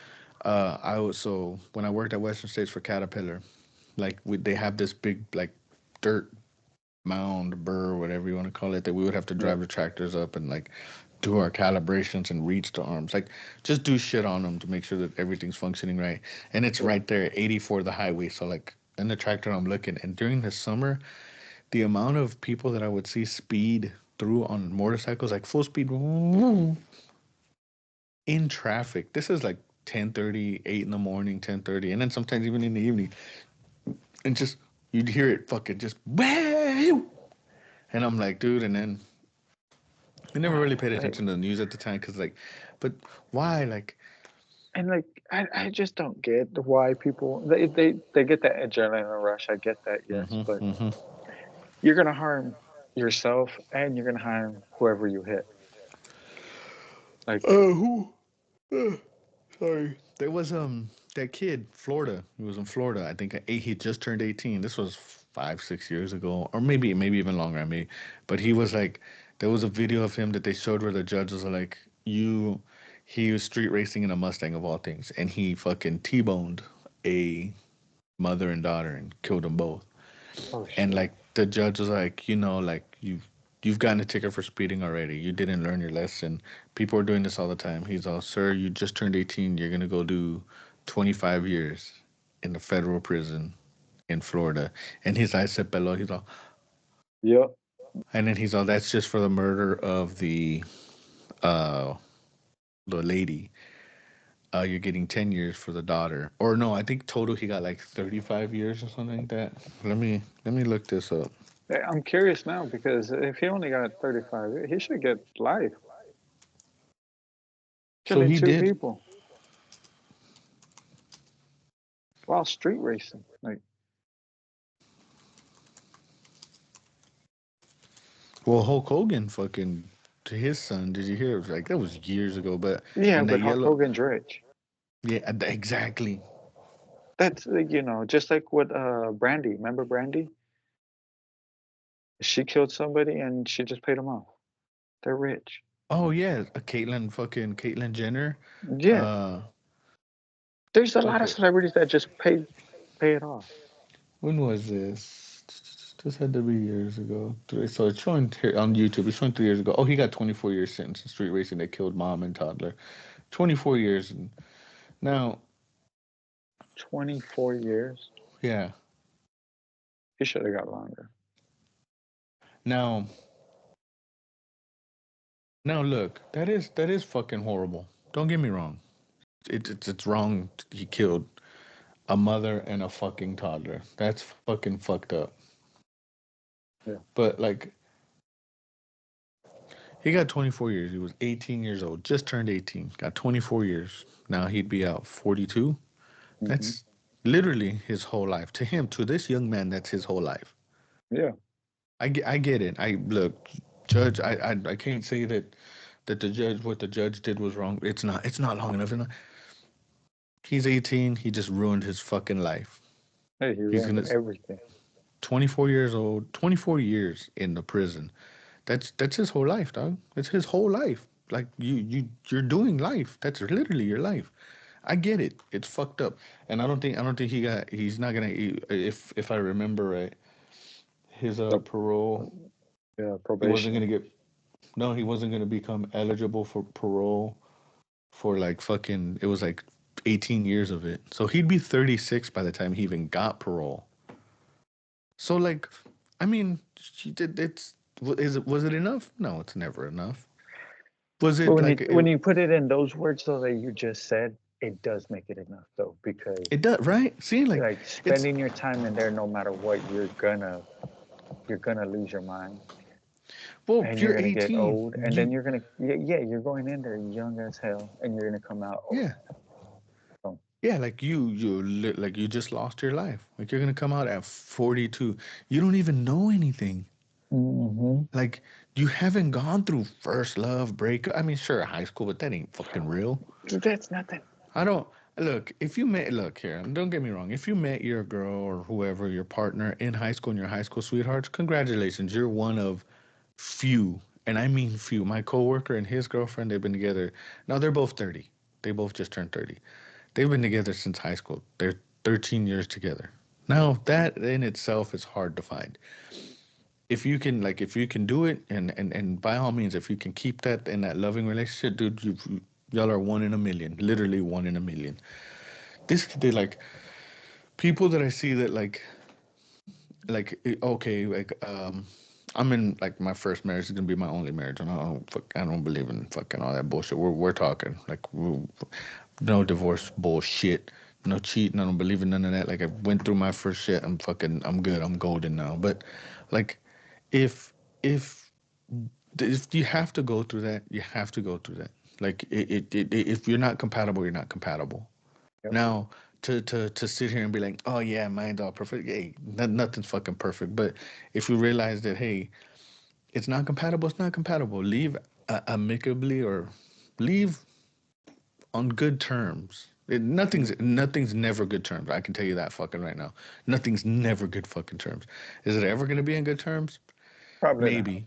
I was so when I worked at Western States for Caterpillar, like they have this big like dirt mound burr whatever you want to call it that we would have to Yeah. drive the tractors up and like do our calibrations and reach the arms like just do shit on them to make sure that everything's functioning right and it's Yeah. right there at 84 the highway so like in the tractor I'm looking and during the summer the amount of people that I would see speed through on motorcycles like full speed in traffic. This is like 10:30, 8 in the morning, 10:30, and then sometimes even in the evening. And just you'd hear it fucking just wow. And I'm like, dude, and then I never really paid Like, attention to the news at the time because like, but why? Like, and like, I just don't get why people they get that adrenaline rush. I get that, yes, mm-hmm, but mm-hmm. you're gonna harm yourself and you're gonna harm whoever you hit. Like, Who? Uh, Sorry. There was that kid, Florida. He was in Florida. I think he just turned 18. This was 5, 6 years ago, or maybe even longer. I mean, but he was like, there was a video of him that they showed where the judges are like, you, he was street racing in a Mustang of all things, and he fucking T-boned a mother and daughter and killed them both. oh And shit. like the judge was like, like you've gotten a ticket for speeding already. You didn't learn your lesson. People are doing this all the time. He's all, sir, you just turned 18. You're gonna go do 25 years in the federal prison in Florida. And his eyes se peló. He's all, Yep. and then he's all, that's just for the murder of uh the lady. You're getting 10 years for the daughter. Or no, I think total he got like 35 years or something like that. Let me look this up. I'm curious now because if he only got 35, he should get life. So Killing he two did. people while street racing. Like, Well, Hulk Hogan fucking to his son. Did you hear? It was like that was years ago, but yeah, in that but Hulk yellow, Hogan's rich. yeah, exactly. That's just like what Brandy. Remember Brandy? She killed somebody and she just paid him off. They're rich. Oh yeah, Caitlyn Jenner. Yeah, Uh, there's a lot of okay, celebrities that just pay it off. when was this? This had to be years ago. So it's showing here on YouTube. It's showing 3 years ago. Oh, he got 24 years sentence in street racing that killed mom and toddler. 24 years. And now, 24 years. yeah. He should have got longer. Now, look, that is fucking horrible. Don't get me wrong. It's wrong. He killed a mother and a fucking toddler. That's fucking fucked up. Yeah. But like he got 24 years. He was 18 years old, just turned 18. Got 24 years. Now he'd be out 42. Hmm. That's literally his whole life. To him, to this young man, that's his whole life. Yeah. I get it. I look, Judge. I can't say that. that the judge what the judge did was wrong. It's not long enough. He's 18. He just ruined his fucking life. Hey, he He's ruined gonna everything. 24 years old, 24 years in the prison. That's his whole life, dog. It's his whole life. Like you're doing life. That's literally your life. I get it. It's fucked up. And I don't think he's not gonna if I remember right, his The parole, yeah, he wasn't probation. gonna get no, he wasn't gonna become eligible for parole for like fucking it was like 18 years of it. So he'd be 36 by the time he even got parole. So like, I mean, she did. Was it enough? No, it's never enough. Was But it like when you put it in those words though that you just said, it does make it enough though, because it does right? See, like like it's spending your time in there, no matter what, you're gonna lose your mind, well, and you're you're gonna get 18. old, and then You you're gonna yeah, you're going in there young as hell, and you're gonna come out old. yeah So, yeah like like you just lost your life. Like you're gonna come out at 42. You don't even know anything. hmm Like you haven't gone through first love breakup. I mean, sure, high school, but that ain't fucking real. that's nothing. I don't look if you met look here. Don't get me wrong. If you met your girl or whoever your partner in high school and your high school sweethearts, congratulations. You're one of few, and I mean few. My coworker and his girlfriend, they've been together. Now they're both 30. They both just turned 30. They've been together since high school. They're 13 years together. Now that in itself is hard to find. If you can do it, and by all means, if you can keep that in that loving relationship, dude, y'all are one in a million, literally one in a million. They like people that I see that okay, I'm in like my first marriage is gonna be my only marriage, and I don't believe in fucking all that bullshit. We're talking no divorce bullshit, no cheating. I don't believe in none of that. Like I went through my first shit. I'm good. I'm golden now. But like if if if you have to go through that, you have to go through that. Like if you're not compatible, you're not compatible. Yep. Now, to sit here and be like, oh yeah, mine's all perfect. Hey, nothing's fucking perfect. But if you realize that, hey, it's not compatible, it's not compatible. Leave amicably or leave on good terms. hmm Nothing's never good terms. I can tell you that fucking right now. Nothing's never good fucking terms. Is it ever gonna be in good terms? Probably not. Maybe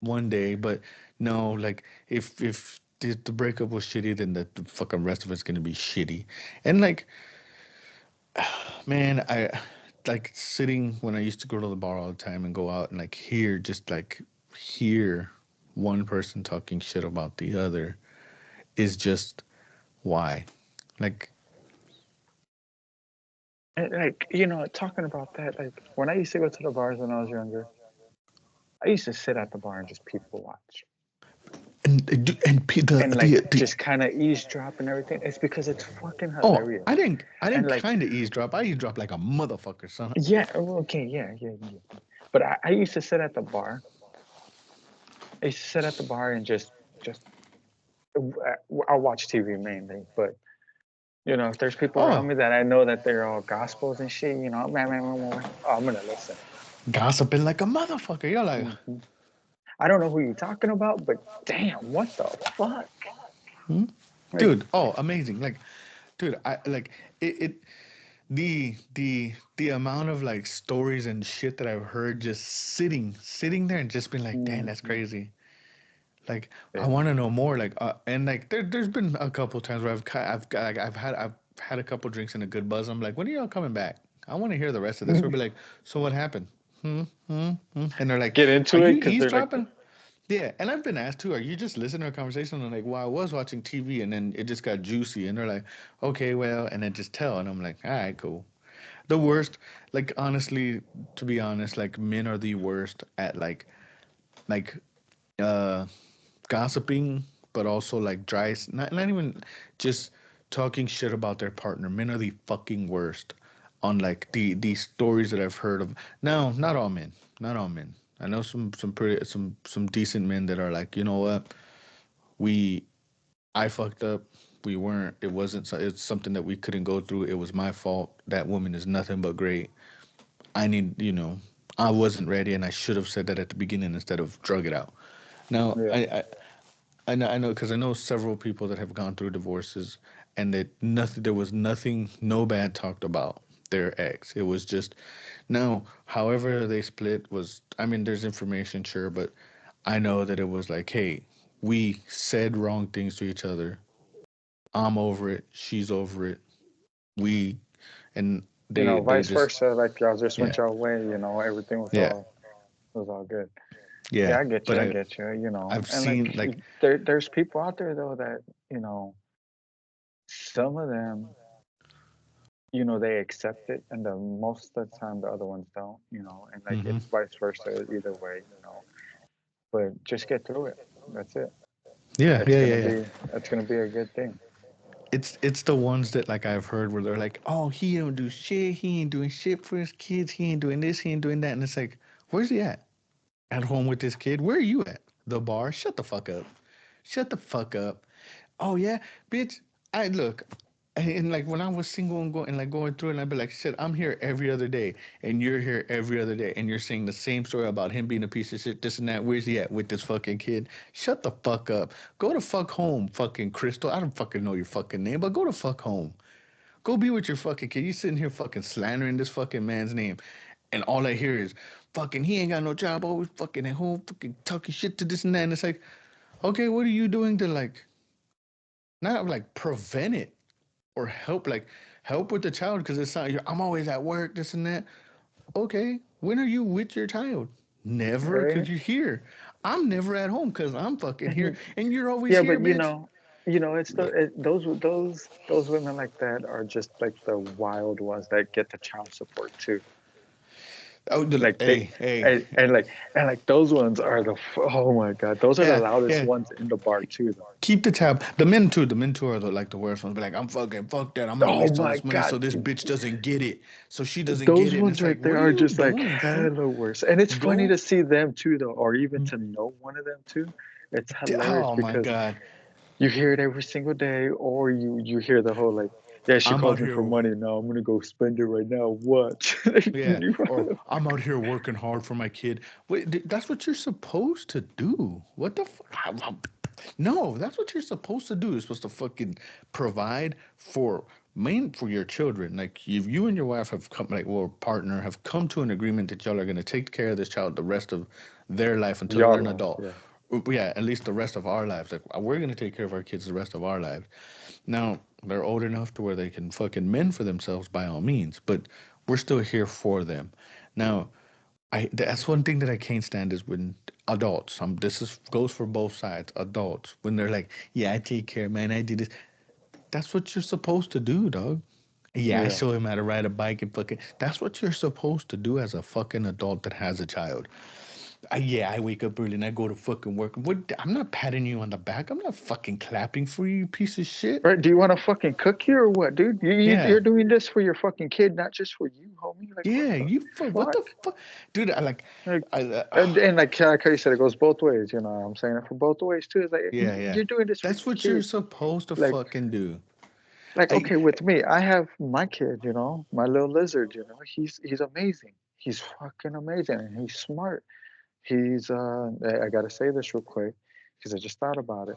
one day, but no. Like if the breakup was shitty, then the fucking rest of it's gonna be shitty. And like man, I like sitting when I used to go to the bar all the time and go out and like hear one person talking shit about the other is just why. Like, And like talking about that, like when I used to go to the bars when I was younger, I used to sit at the bar and just people watch. And like the just kind of eavesdrop and everything. It's because it's fucking oh, hilarious. I And didn't like, kind of eavesdrop. I eavesdrop like a motherfucker, son. yeah, oh, okay, yeah, yeah, yeah. But I used to sit at the bar. I used to sit at the bar and just I'll watch TV mainly. But if there's people around Oh, me that I know that they're all gospels and shit, oh, I'm gonna listen. gossiping like a motherfucker. You're like, hmm I don't know who you're talking about, but damn, what the fuck? hmm? Like, Dude. Oh, amazing. Like, dude, I like it. The amount of like stories and shit that I've heard just sitting there and just been like, damn, that's mhm, crazy. Like I yeah. want to know more. Like and like there's been a couple times where I've had a couple drinks and a good buzz. I'm like, when are y'all coming back? I want to hear the rest of this. Or be like, so what happened? And they're like, Get are into it you because they're like, eavesdropping? Yeah, and I've been asked too, are you just listening to a conversation? And I'm like, well, I was watching TV and then it just got juicy. And they're like, okay, well, and then just tell. And I'm like, all right, cool. The worst, like honestly, to be honest, like men are the worst at like uh gossiping, but also like not even just talking shit about their partner. Men are the fucking worst on like the stories that I've heard of. Now, not all men, not all men. I know some decent men that are like, you know what, we I fucked up. We weren't. It wasn't. It's something that we couldn't go through. It was my fault. That woman is nothing but great. I need, I wasn't ready, and I should have said that at the beginning instead of drug it out. Now, yeah, I know, because I know several people that have gone through divorces, and that nothing, there was nothing, no bad talked about their ex. It was just no. However, they split was. I mean, there's information, sure, but I know that it was like, hey, we said wrong things to each other. I'm over it. She's over it. We and they Vice just versa. Like y'all just yeah went your way. Everything yeah was all good. Yeah, yeah. I get But you. I get you. I've And seen like there's people out there though that some of them they accept it, and the most of the time the other ones don't. And like hmm it's vice versa either way. But just get through it. That's it. yeah It's yeah gonna yeah yeah. be it's gonna be a good thing. It's the ones that like I've heard where they're like, oh, he don't do shit. He ain't doing shit for his kids. He ain't doing this. He ain't doing that. And it's like, where's he at? At home with his kid? Where are you at? The bar? Shut the fuck up. Shut the fuck up. Oh yeah, bitch. I look, and like when I was single and going through it, and I'd be like, shit, I'm here every other day, and you're here every other day, and you're saying the same story about him being a piece of shit, this and that. Where's he at with this fucking kid? Shut the fuck up. Go to fuck home, fucking Crystal. I don't fucking know your fucking name, but go to fuck home. Go be with your fucking kid. You sitting here fucking slandering this fucking man's name, and all I hear is fucking he ain't got no job, always fucking at home, fucking talking shit to this and that. And it's like, okay, what are you doing to like not like prevent it or help with the child? Because it's not I'm always at work, this and that. Okay, when are you with your child? Never, Right? because you're here. I'm never at home because I'm fucking here, and you're always Yeah, here, but bitch. it's those women like that are just like the wild ones that get the child support too. Oh, Like they hey, hey, and like those ones are oh my god, those are the yeah, loudest yeah. ones in the bar too though. Keep the tab. The men too. The men too are like the worst ones. Be like, I'm fucking fuck that. I'm gonna Oh waste all my this money so god, this bitch doesn't get it. So she doesn't get those it. And ones it's like, right there what are are you just like doing, fool? hella worse. And it's funny Go. to see them too though, or even to know one of them too. It's hilarious Oh my because god. you hear it every single day, or you hear the whole like, yeah, she I'm out calls me for here. money. No, I'm gonna go spend it right now. What? Yeah. Or I'm out here working hard for my kid. Wait, that's what you're supposed to do. What the fuck? No, that's what you're supposed to do. You're supposed to fucking provide for for your children. Like if you and your wife have come like or partner have come to an agreement that y'all are gonna take care of this child the rest of their life until they're Y'all an life, adult. yeah. Yeah, at least the rest of our lives. Like we're gonna take care of our kids the rest of our lives. Now they're old enough to where they can fucking mend for themselves by all means, but we're still here for them. Now that's one thing that I can't stand is when adults. This is goes for both sides. Adults when they're like, "Yeah, I take care, man. I did this." That's what you're supposed to do, dog. Yeah, I Yeah. show him how to ride a bike and fucking. That's what you're supposed to do as a fucking adult that has a child. Yeah, I wake up early and I go to fucking work. What? I'm not patting you on the back. I'm not fucking clapping for you, you piece of shit. Right? Do you want a fucking cookie or what, dude? Yeah, You're doing this for your fucking kid, not just for you, homie. Like, what yeah. the You fuck. What the fuck? fuck, dude? I like. Like, I and like how you said, it goes both ways. I'm saying it for both ways too. It's like yeah, yeah. you're doing this for That's your what you're kid. supposed to Like, fucking do. I okay, with me, I have my kid. My little lizard. He's amazing. He's fucking amazing, and he's smart. He's I gotta say this real quick because I just thought about it.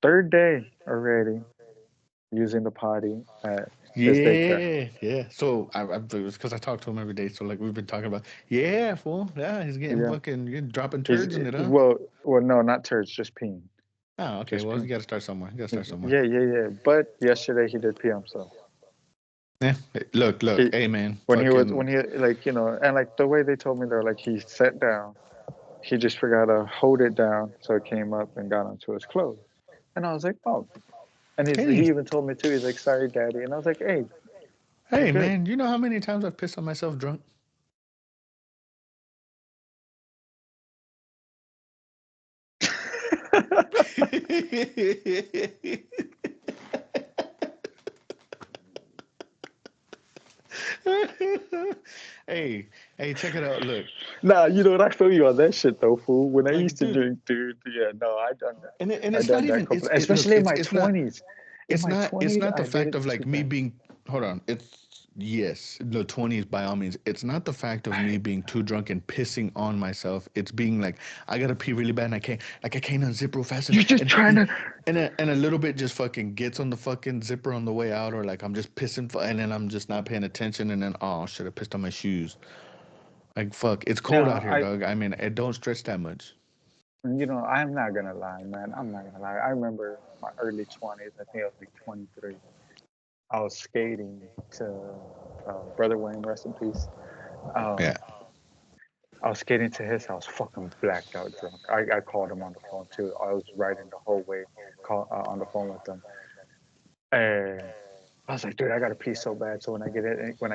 Third day already using the potty at his daycare. yeah, yeah. So it was because I talk to him every day. So like we've been talking about. Yeah, fool. Yeah, he's getting Yeah, fucking dropping he's turds in it, huh? well, no, not turds, just peeing, Oh, okay. just Well, you peeing. got to start somewhere. You got to start somewhere. Yeah, yeah, yeah. But yesterday he did pee himself. Yeah. Look. He Hey, man. when Fucking. he like and like the way they told me they're like he sat down, he just forgot to hold it down, so it came up and got onto his clothes. And I was like, oh. And he Hey, even told me too. He's like, sorry, daddy. And I was like, hey, you're hey, good. man. You know how many times I've pissed on myself drunk? hey, hey, check it out. Look, Nah, I feel you on that shit though, fool. When I used like, to dude, drink, dude, yeah, no, I done that. and I it's not done that even. couple, especially in my twenties. In my It's twenties, not the I did fact it of like too me bad. being hold on. It's yes, the 20s by all means. It's not the fact of me being too drunk and pissing on myself. It's being like I gotta pee really bad and I can't unzip real fast You're just and trying to. and a little bit just fucking gets on the fucking zipper on the way out, or like I'm just pissing and then I'm just not paying attention and then oh shit, I pissed on my shoes. Like fuck, it's cold No, out here, dog. I mean, it don't stretch that much. I'm not gonna lie, man. I'm not gonna lie. I remember my early 20s. I think I was like 23. I was skating to Brother Wayne, rest in peace. Yeah. Um, I was skating to his house, fucking blacked out drunk. I called him on the phone too. I was riding the whole way, on the phone with him, and I was like, dude, I gotta pee so bad. So when I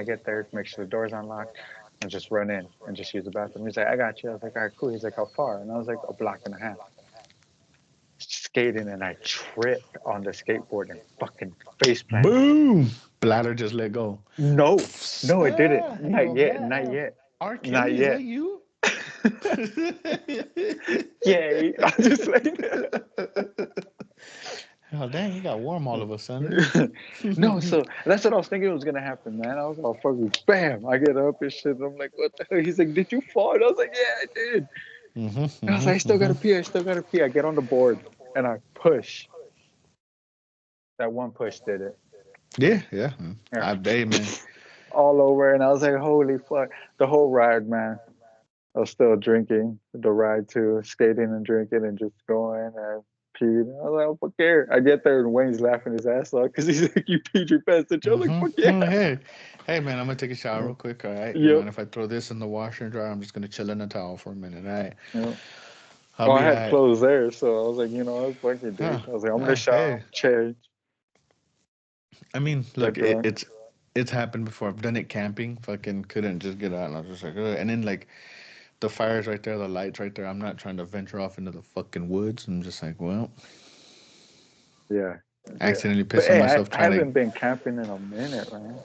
get there, make sure the door's unlocked, and just run in and just use the bathroom. He's like, I got you. I was like, all right, cool. He's like, how far? And I was like, a block and a half. Skating, and I tripped on the skateboard and fucking face planted. Boom! Bladder just let go. No, no, it didn't. Ah, Not hell yet. Not yeah. yet. R. Not Kelly, is that yet. you? Yay! I just like. Oh dang, you got warm all of a sudden. No, so that's what I was thinking was gonna happen, man. I was all fucking bam. I get up and shit. And I'm like, what the hell? He's like, did you fall? And I was like, yeah, I did. And I was like, I still gotta pee. I still gotta pee. I get on the board and I push. That one push did it. Yeah, yeah. Yeah, I hey man. all over. And I was like, holy fuck. The whole ride, man. I was still drinking the ride too, skating and drinking and just going and peed. I was like, oh, fuck yeah. I get there and Wayne's laughing his ass off because he's like, you peed your pants. I was like, fuck yeah. Hey, hey man, I'm gonna take a shower real quick. All right, you Yep. mind if I throw this in the washer and dryer? I'm just gonna chill in a towel for a minute. All right, Yep. I'll Well, I be all had right. clothes there, so I was like, fuck it, Huh. dude. I was like, I'm gonna shower, Hey, change, I mean, get look, drunk. it's happened before. I've done it camping. Fucking couldn't just get out, and I was just like, ugh. And then like the fire's right there, the lights right there. I'm not trying to venture off into the fucking woods. I'm just like, well, Yeah, yeah. accidentally But piss on hey, myself I trying haven't to. been camping in a minute, man.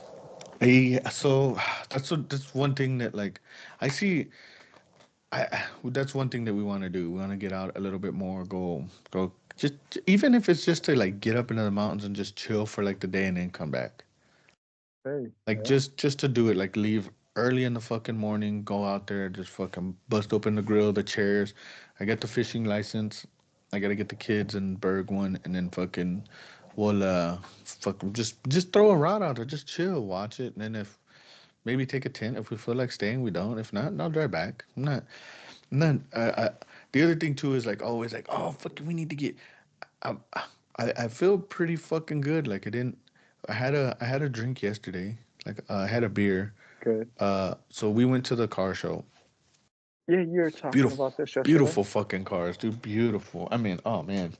Yeah, so that's one thing that like I see. That's one thing that we want to do. We want to get out a little bit more. Go. Just even if it's just to like get up into the mountains and just chill for like the day and then come back. Hey, Like yeah, just to do it. Like leave early in the fucking morning. Go out there. Just fucking bust open the grill, the chairs. I got the fishing license. I gotta get the kids and Berg one, and then fucking we'll fucking just throw a rod out there. Just chill, watch it, and then if maybe take a tent if we feel like staying. We don't. If not, I'll drive back. I'm not. And then the other thing too is like always like, oh fuck, we need to get. I, I feel pretty fucking good. Like I didn't. I had a drink yesterday. Like I had a beer. good. So we went to the car show. Yeah, you were talking Beautiful, about this yesterday. beautiful fucking cars, dude. Beautiful. I mean, oh man.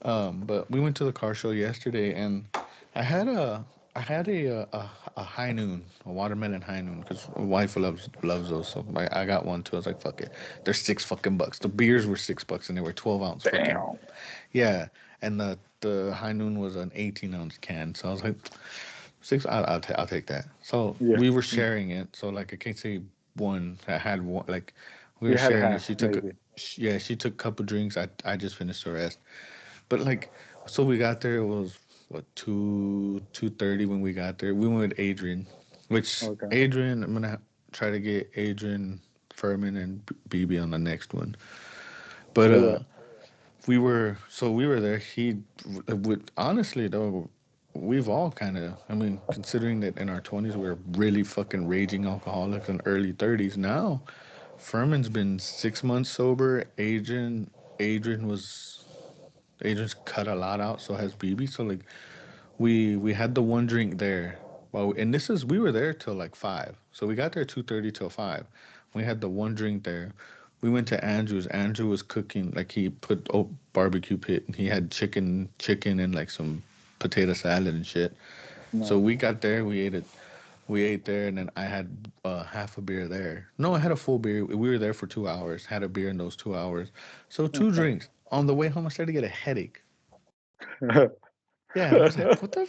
But we went to the car show yesterday, and I had a I had a high noon, a watermelon high noon, because my wife loves those. So I got one too. I was like, fuck it. They're $6 fucking. The beers were $6, and they were 12 ounce fucking. Damn. Yeah, and the high noon was an 18 ounce can. So I was like, six. I'll take that. So Yeah, we were sharing it. So like I can't say one. I had one. Like we you were had a sharing it. half, She took a. maybe. Yeah, she took a couple drinks. I just finished the rest. But like, so we got there. It was what 2:30 when we got there. We went with Adrian, which Okay. Adrian. I'm gonna try to get Adrian, Furman, and BB on the next one. But Do it. we were there. He would honestly though. We've all kind of, I mean, considering that in our 20s we are really fucking raging alcoholics and early 30s. Now, Furman's been 6 months sober. Adrian's cut a lot out, so has BB. So like we had the one drink there. Well, and this is we were there till like 5. So we got there 2:30 till 5. We had the one drink there. We went to Andrew's. Andrew was cooking like he put barbecue pit and he had chicken and like some potato salad and shit. So Nice. we got there, we ate it. We ate there and then I had half a beer there. No, I had a full beer. We were there for 2 hours. Had a beer in those 2 hours. So two Okay. drinks. On the way home I started to get a headache. Yeah, and I was like, what the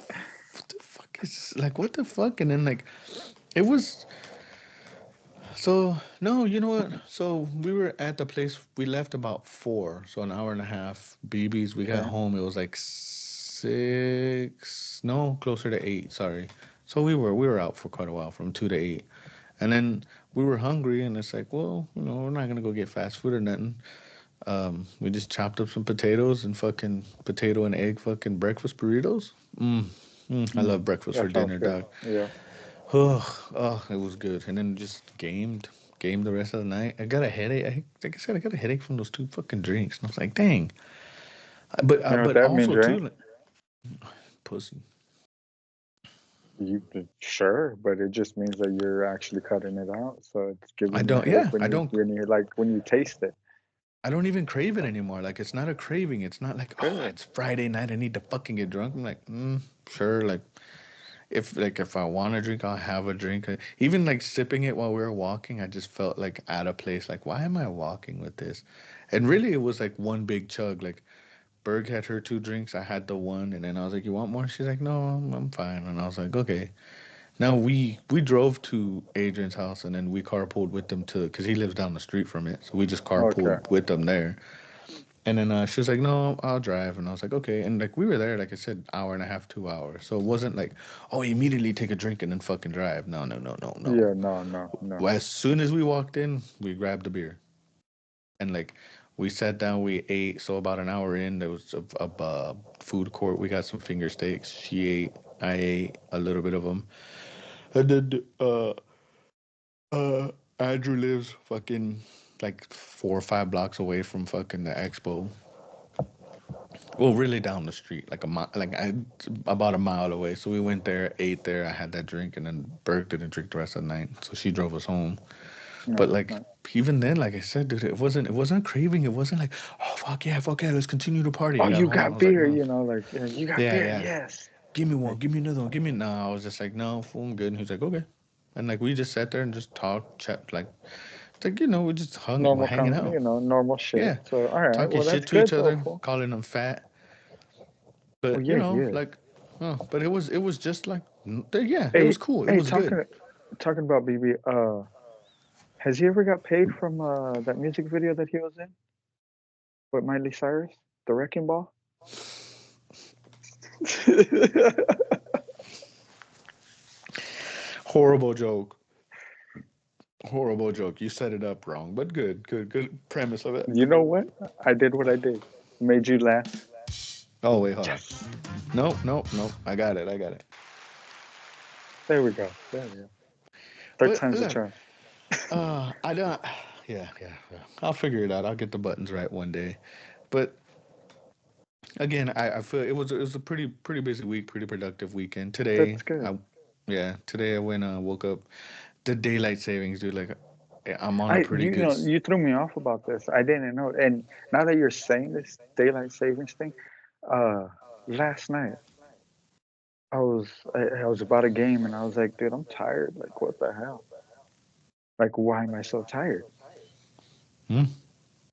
fuck is like, what the fuck? And then like, it was so no, you know what? So we were at the place. We left about 4, so an hour and a half. BB's. We got Okay. home. It was like 6. No, closer to 8. Sorry. So we were out for quite a while, from 2 to 8, and then we were hungry, and it's like, well, we're not gonna go get fast food or nothing. We just chopped up some potatoes and fucking potato and egg fucking breakfast burritos. I Mm, love breakfast for that sounds dinner, good. dog. Yeah. Oh, it was good. And then just gamed the rest of the night. I got a headache. Like I said, I got a headache from those two fucking drinks. And I was like, dang. You know what But that means, also right? too, like, pussy. Sure, but it just means that you're actually cutting it out. So it's I giving you a don't. headache Yeah, I don't. when you taste it. I don't even crave it anymore. Like it's not a craving. It's not like, oh, Good. it's Friday night. I need to fucking get drunk. I'm like, sure. If I want to drink, I'll have a drink. Even like sipping it while we were walking, I just felt like out of place. Like, why am I walking with this? And really, it was like one big chug. Like Berg had her two drinks, I had the one, and then I was like, "You want more?" She's like, "No, I'm fine." And I was like, "Okay." Now we drove to Adrian's house, and then we carpooled with them to, because he lives down the street from it, so we just Okay. carpooled with them there. And then she was like, "No, I'll drive," and I was like, "Okay." And like we were there, like I said, hour and a half, 2 hours. So it wasn't like, "Oh, immediately take a drink and then fucking drive." No, no, no, no, no. Yeah, no, no, no. Well, as soon as we walked in, we grabbed a beer, and like we sat down, we ate. So about an hour in, there was a food court. We got some finger steaks. She ate. I ate a little bit of them. And then uh, Andrew lives fucking like 4 or 5 blocks away from fucking the expo. Well, really down the street, like about a mile away. So we went there, ate there. I had that drink, and then Berg didn't drink the rest of the night, so she drove us home. But Nice, like nice. even then, like I said, dude, it wasn't a craving. It wasn't like, oh fuck yeah, let's continue to party. I Oh, got you home. I got was like, beer, no, like you got yeah, beer. yeah, Yes. give me one, Like give me another one, give me. No, I was just like, no, fool, I'm good. And he was like, okay. And like we just sat there and just talked, chat, like it's like we just normal, hanging out. normal shit. Yeah, So all right, talking well shit that's to each good though, other, fool. calling them fat. Well, But yeah, he is. like, oh, but it was just like, yeah, it was Hey, cool. It hey, was good. talking about BB. Has he ever got paid from that music video that he was in with Miley Cyrus, the Wrecking Ball? Horrible joke. Horrible joke. You set it up wrong, but good premise of it. You know what? I did what I did. Made you laugh. Oh wait, hold on. Yes. Nope, nope, nope. I got it. There we go. There we go. Third But time's the look, charm. I don't. Yeah. I'll figure it out. I'll get the buttons right one day. But again, I feel it was a pretty busy week, pretty productive weekend. That's good. Today I went woke up the daylight savings, dude. Like I'm on a pretty You good. know, you threw me off about this. I didn't know. And now that you're saying this daylight savings thing, uh, last night I was about a game and I was like, dude, I'm tired. Like, what the hell? Like, why am I so tired? Hmm?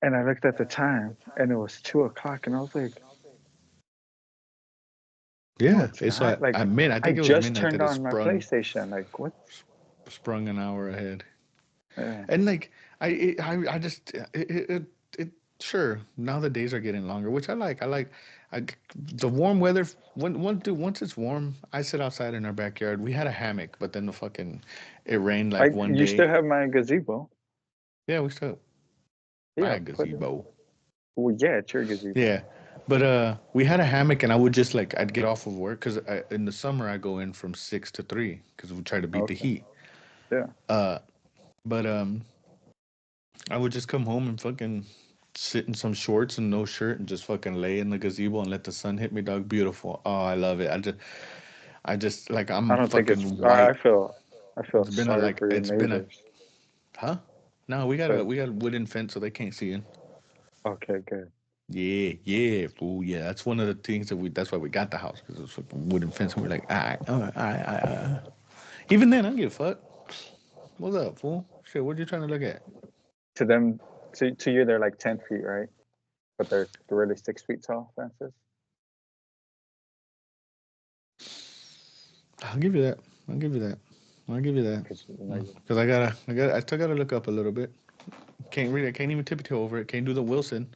And I looked at the time and it was 2 o'clock and I was like, no, Yeah, it's it's not. like Like, I I think it was just midnight turned that it on my sprung PlayStation. Like, what? sprung an hour ahead. Yeah. And like I just it sure now the days are getting longer, which I like. The warm weather. Once it's warm, I sit outside in our backyard. We had a hammock, but then the fucking it rained like one You still day. have my gazebo. Yeah, we still Yeah, my put it. gazebo. Well, yeah, it's your gazebo. Yeah, but we had a hammock, and I would just like I'd get off of work because in the summer I go in from 6 to 3 because we try to beat the Okay. heat. Yeah. But I would just come home and fucking sit in some shorts and no shirt and just fucking lay in the gazebo and let the sun hit me, dog. Beautiful. Oh, I love it. I just like I I'm don't think it's. fucking white. I feel It's been a sorry like for your it's been a neighbors. huh? No, we got a So we got a wooden fence so they can't see in. okay, good. Yeah, fool. Yeah, that's one of the things that's why we got the house because it's fucking wooden fence. And we're like, all right. Even then, I don't give a fuck. What's up, fool? Shit, what you trying to look at? To them, to you, they're like 10 feet, right? But they're really 6 feet tall fences. I'll give you that. I'll give you that. I'll give you that. Because you know, Because I still gotta look up a little bit. Can't read it. Can't even tiptoe over it. Can't do the Wilson.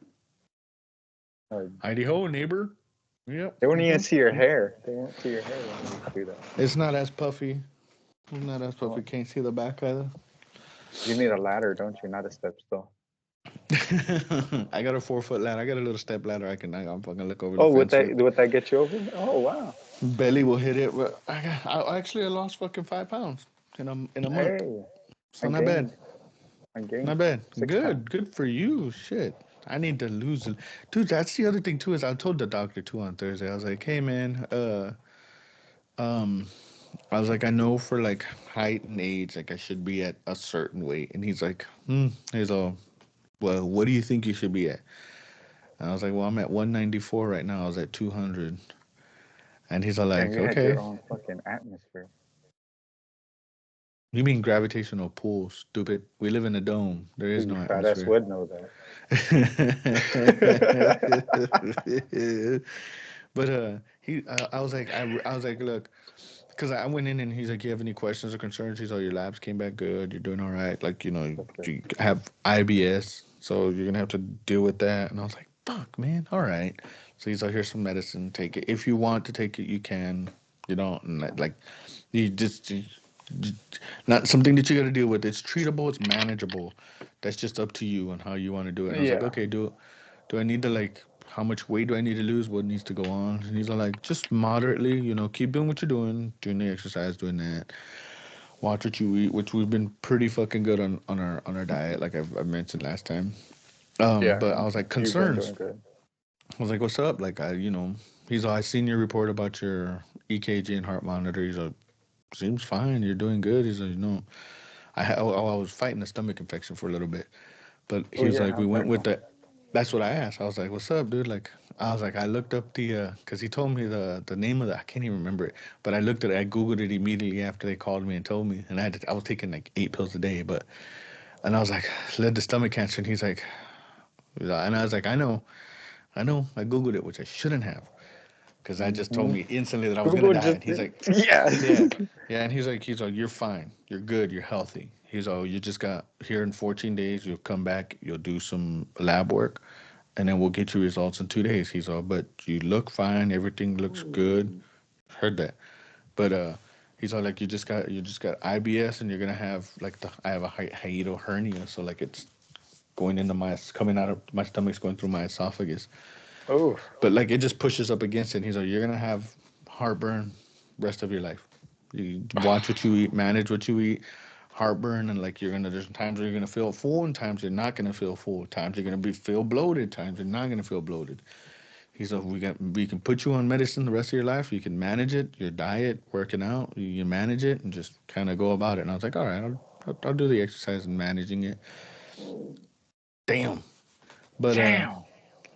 uh, Heidi ho, neighbor. Yep. They won't even see your hair. They won't see your hair when you do that. It's not as puffy. It's not as puffy. Well, Can't see the back either. you need a ladder, don't you? Not a step stool. I got a 4 foot ladder. I got a little step ladder. I'm fucking look over the Oh, fence with. would that get you over? Oh, wow. Belly will hit it. But I lost fucking 5 pounds in a month. Hey, I So not bad. gained. I gained Not bad. 6 pounds. Good for you. Shit. I need to lose it. Dude, that's the other thing too, is I told the doctor too on Thursday. I was like, hey man, um I was like, I know for like height and age, like I should be at a certain weight. And he's like, he's all, well, what do you think you should be at? And I was like, well, I'm at 194 right now. I was at 200. And he's all And like, you had okay. your own fucking atmosphere. You mean gravitational pull, stupid? We live in a dome. There is You no fat ass atmosphere. would know that. But I was like, I was like, look, because I went in and he's like, you have any questions or concerns? He's all, your labs came back good. You're doing all right. Like, That's good. you have IBS, so you're gonna have to deal with that. And I was like, fuck, man, all right. So he's like, here's some medicine. Take it if you want to take it. You can. You don't. And like, you not something that you got to deal with. It's treatable. It's manageable. That's just up to you and how you want to do it. And I was like, Yeah. okay, do I need to like how much weight do I need to lose? What needs to go on? And he's all like, just moderately, keep doing what you're doing the exercise, doing that. Watch what you eat, which we've been pretty fucking good on our diet, like I've mentioned last time. Yeah. But I was like, You've been concerns. doing good. I was like, what's up? Like he's all, I seen your report about your EKG and heart monitor. He's like, seems fine. You're doing good. He's like, I was fighting a stomach infection for a little bit. But Oh, he was yeah. like, we How'd went that with go? the. That's what I asked. I was like, "What's up, dude?" Like, I was like, I looked up cause he told me the name of the. I can't even remember it, but I looked at it. I googled it immediately after they called me and told me, and I was taking like 8 pills a day, and I was like, led to stomach cancer, and and I was like, I know, I googled it, which I shouldn't have, cause I just told Hmm. me instantly that I was gonna Google die, just and he's did. like, Yeah. yeah, yeah, and he's like, you're fine, you're good, you're healthy. He's all, you just got here in 14 days. You'll come back. You'll do some lab work, and then we'll get you results in 2 days. He's all, but you look fine. Everything looks good. Heard that, but he's all like, you just got IBS, and you're gonna have like I have a hiatal hernia, so like it's going into my coming out of my stomach's going through my esophagus, Oh, but like it just pushes up against it. And he's like, you're gonna have heartburn rest of your life. You watch what you eat, manage what you eat. Heartburn, and like there's times where you're gonna feel full and times you're not gonna feel full. Times you're gonna be feel bloated, times you're not gonna feel bloated. He's like, we can put you on medicine the rest of your life. You can manage it, your diet, working out. You manage it and just kind of go about it. And I was like, all right, I'll do the exercise and managing it. Damn, but damn.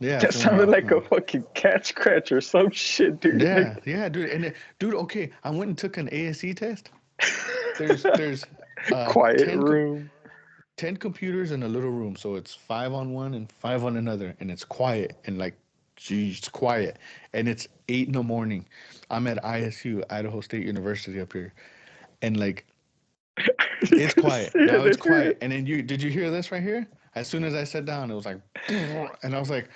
yeah. That So sounded like a fucking cat scratch or some shit, dude. Like, yeah, dude, dude, okay, I went and took an ASE test. There's uh quiet 10 com- room. 10 computers in a little room, so it's five on one and five on another, and it's quiet and like, geez, it's quiet, and it's 8 in the morning. I'm at ISU, Idaho State University up here, and like You it's could quiet. see it Now it's if you. quiet, and then did you hear this right here? As soon as I sat down, it was like, and I was like,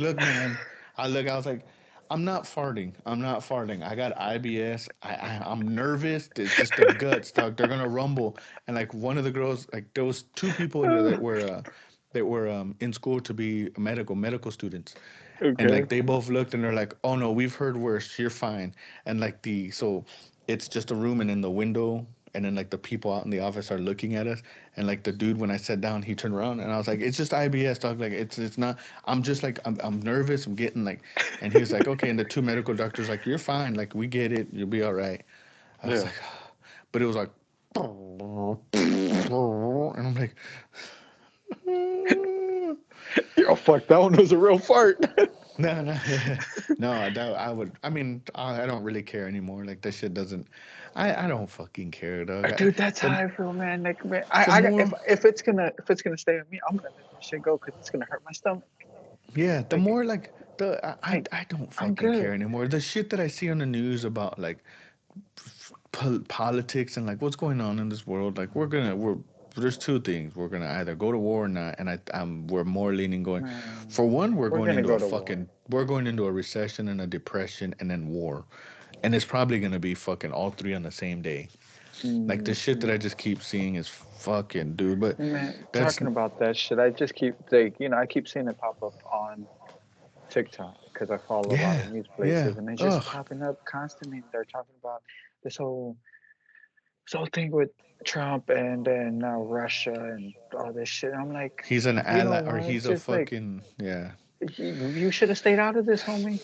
look, man. I was like, I'm not farting. I'm not farting. I got IBS. I'm nervous. It's just the guts, dog. They're gonna rumble. And like one of the girls, like there was two people in there that were in school to be medical students, and Okay. like they both looked and they're like, oh no, we've heard worse, you're fine. And like so it's just a room, and in the window, and then like the people out in the office are looking at us, and like the dude, when I sat down, he turned around, and I was like, it's just IBS, dog. Like it's not. I'm just like, I'm nervous. I'm getting like. And he was like, okay. And the two medical doctors like, you're fine, like we get it, you'll be all right. I was Yeah. like, but it was like, and I'm like, Yo, fuck, that one was a real fart. no, no, no. I would. I mean, I don't really care anymore. Like that shit doesn't. I don't fucking care, dog. Dude, that's how The I feel, man. Like, man, the if more, it's gonna stay on me, I'm gonna let that shit go because it's gonna hurt my stomach. yeah, the Like, more like like, I don't I'm fucking care good. anymore. The shit that I see on the news about like politics and like what's going on in this world. Like we're there's two things. We're gonna either go to war or not, and we're more leaning going. Man, For one, we're we're going gonna into go a to war. fucking we're going into a recession and a depression and then war, and it's probably gonna be fucking all three on the same day. Like the shit that Hmm. I just keep seeing is fucking dude, but Man, that's talking about that shit, I just keep like I keep seeing it pop up on TikTok because I follow a lot yeah, of news yeah. places, and it's just Ugh, popping up constantly. And they're talking about this whole thing with Trump and then now Russia and all this shit. I'm like, he's an you know ally or what? he's a Just like fucking yeah. you should have stayed out of this, homie.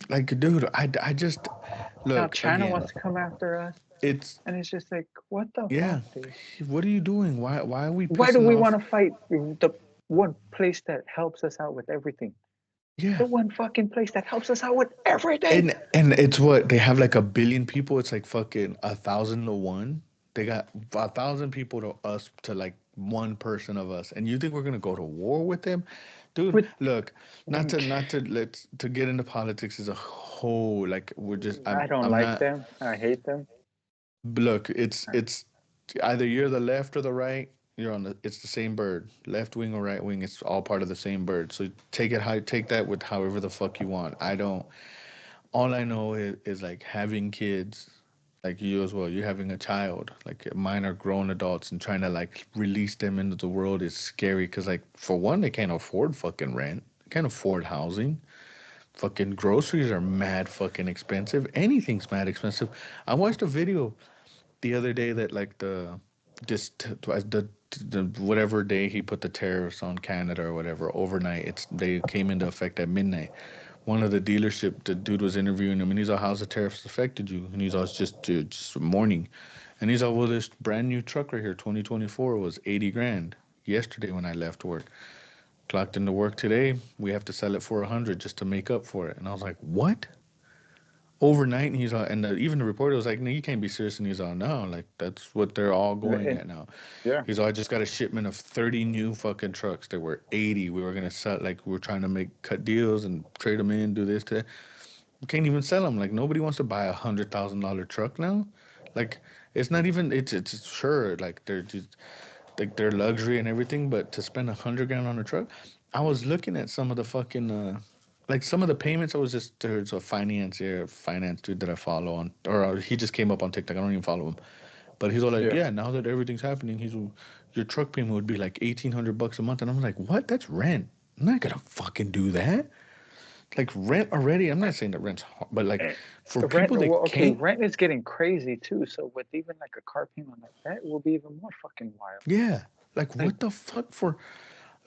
Like dude, I just Now look China again. wants to come after us, It's and it's just like, what the fuck, yeah. dude? What are you doing? Why are we Why do pissing we off? want to fight the one place that helps us out with everything? Yeah. The one fucking place that helps us out with everything. And it's what they have like a billion people. It's like fucking 1,000 to 1. They got 1,000 people to us to like one person of us. And you think we're gonna go to war with them, dude? With Look, not to let's to get into politics is a whole like we're just I don't I'm like not. them. I hate them. Look, it's either you're the left or the right. You're on the. It's the same bird. Left wing or right wing. It's all part of the same bird. So take that with however the fuck you want. I don't. All I know is like having kids, like you as well. You're having a child. Like mine are grown adults, and trying to like release them into the world is scary. Cause like for one, they can't afford fucking rent. They can't afford housing. Fucking groceries are mad fucking expensive. Anything's mad expensive. I watched a video the other day that like the whatever day he put the tariffs on Canada or whatever overnight, it's they came into effect at midnight. One of the dealership, the dude was interviewing him, and he's like, "How's the tariffs affected you?" And he's all, "It's just morning," and he's like, "Well, this brand new truck right here, 2024, was 80 grand yesterday when I left work. Clocked into work today. We have to sell it for 100 just to make up for it." And I was like, "What?" Overnight, and he's all, and even the reporter was like, "No, you can't be serious." And he's all, "No, like that's what they're all going And at now." yeah, He's all, "I just got a shipment of 30 new fucking trucks. There were 80. We were gonna sell, like we were trying to make cut deals and trade them in, do this, to we can't even sell them. Like nobody wants to buy $100,000 truck now. Like it's not even. It's sure like they're just like their luxury and everything, but to spend 100 grand on a truck, I was looking at some of the fucking like some of the payments. I was just there's a finance dude that I follow on, or he just came up on TikTok. I don't even follow him, but he's all like, yeah. yeah, now that everything's happening, your truck payment would be like $1,800 a month, and I'm like, what? That's rent. I'm not gonna fucking do that. Like rent already. I'm not saying that rent's hard, but like Eh, for Rent, people well, that okay, can't, rent is getting crazy too. So with even like a car payment like that, it will be even more fucking wild. yeah. Like Like what the fuck for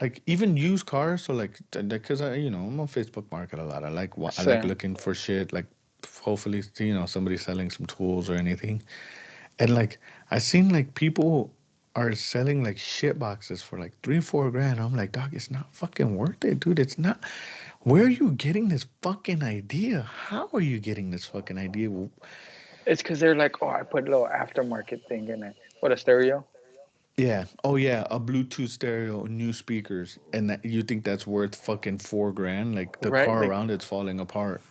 like even used cars. So like because I I'm on Facebook Market a lot. I like Sam, looking for shit. Like hopefully somebody selling some tools or anything. And like I seen like people are selling like shit boxes for like 3 4 grand. I'm like, dog, it's not fucking worth it, dude. It's not. Where are you getting this fucking idea? How are you getting this fucking idea? it's because they're like, oh, I put a little aftermarket thing in it. What a stereo, Yeah. Oh yeah, a Bluetooth stereo, new speakers, and that you think that's worth fucking 4 grand? Like the right? car Like around it's falling apart.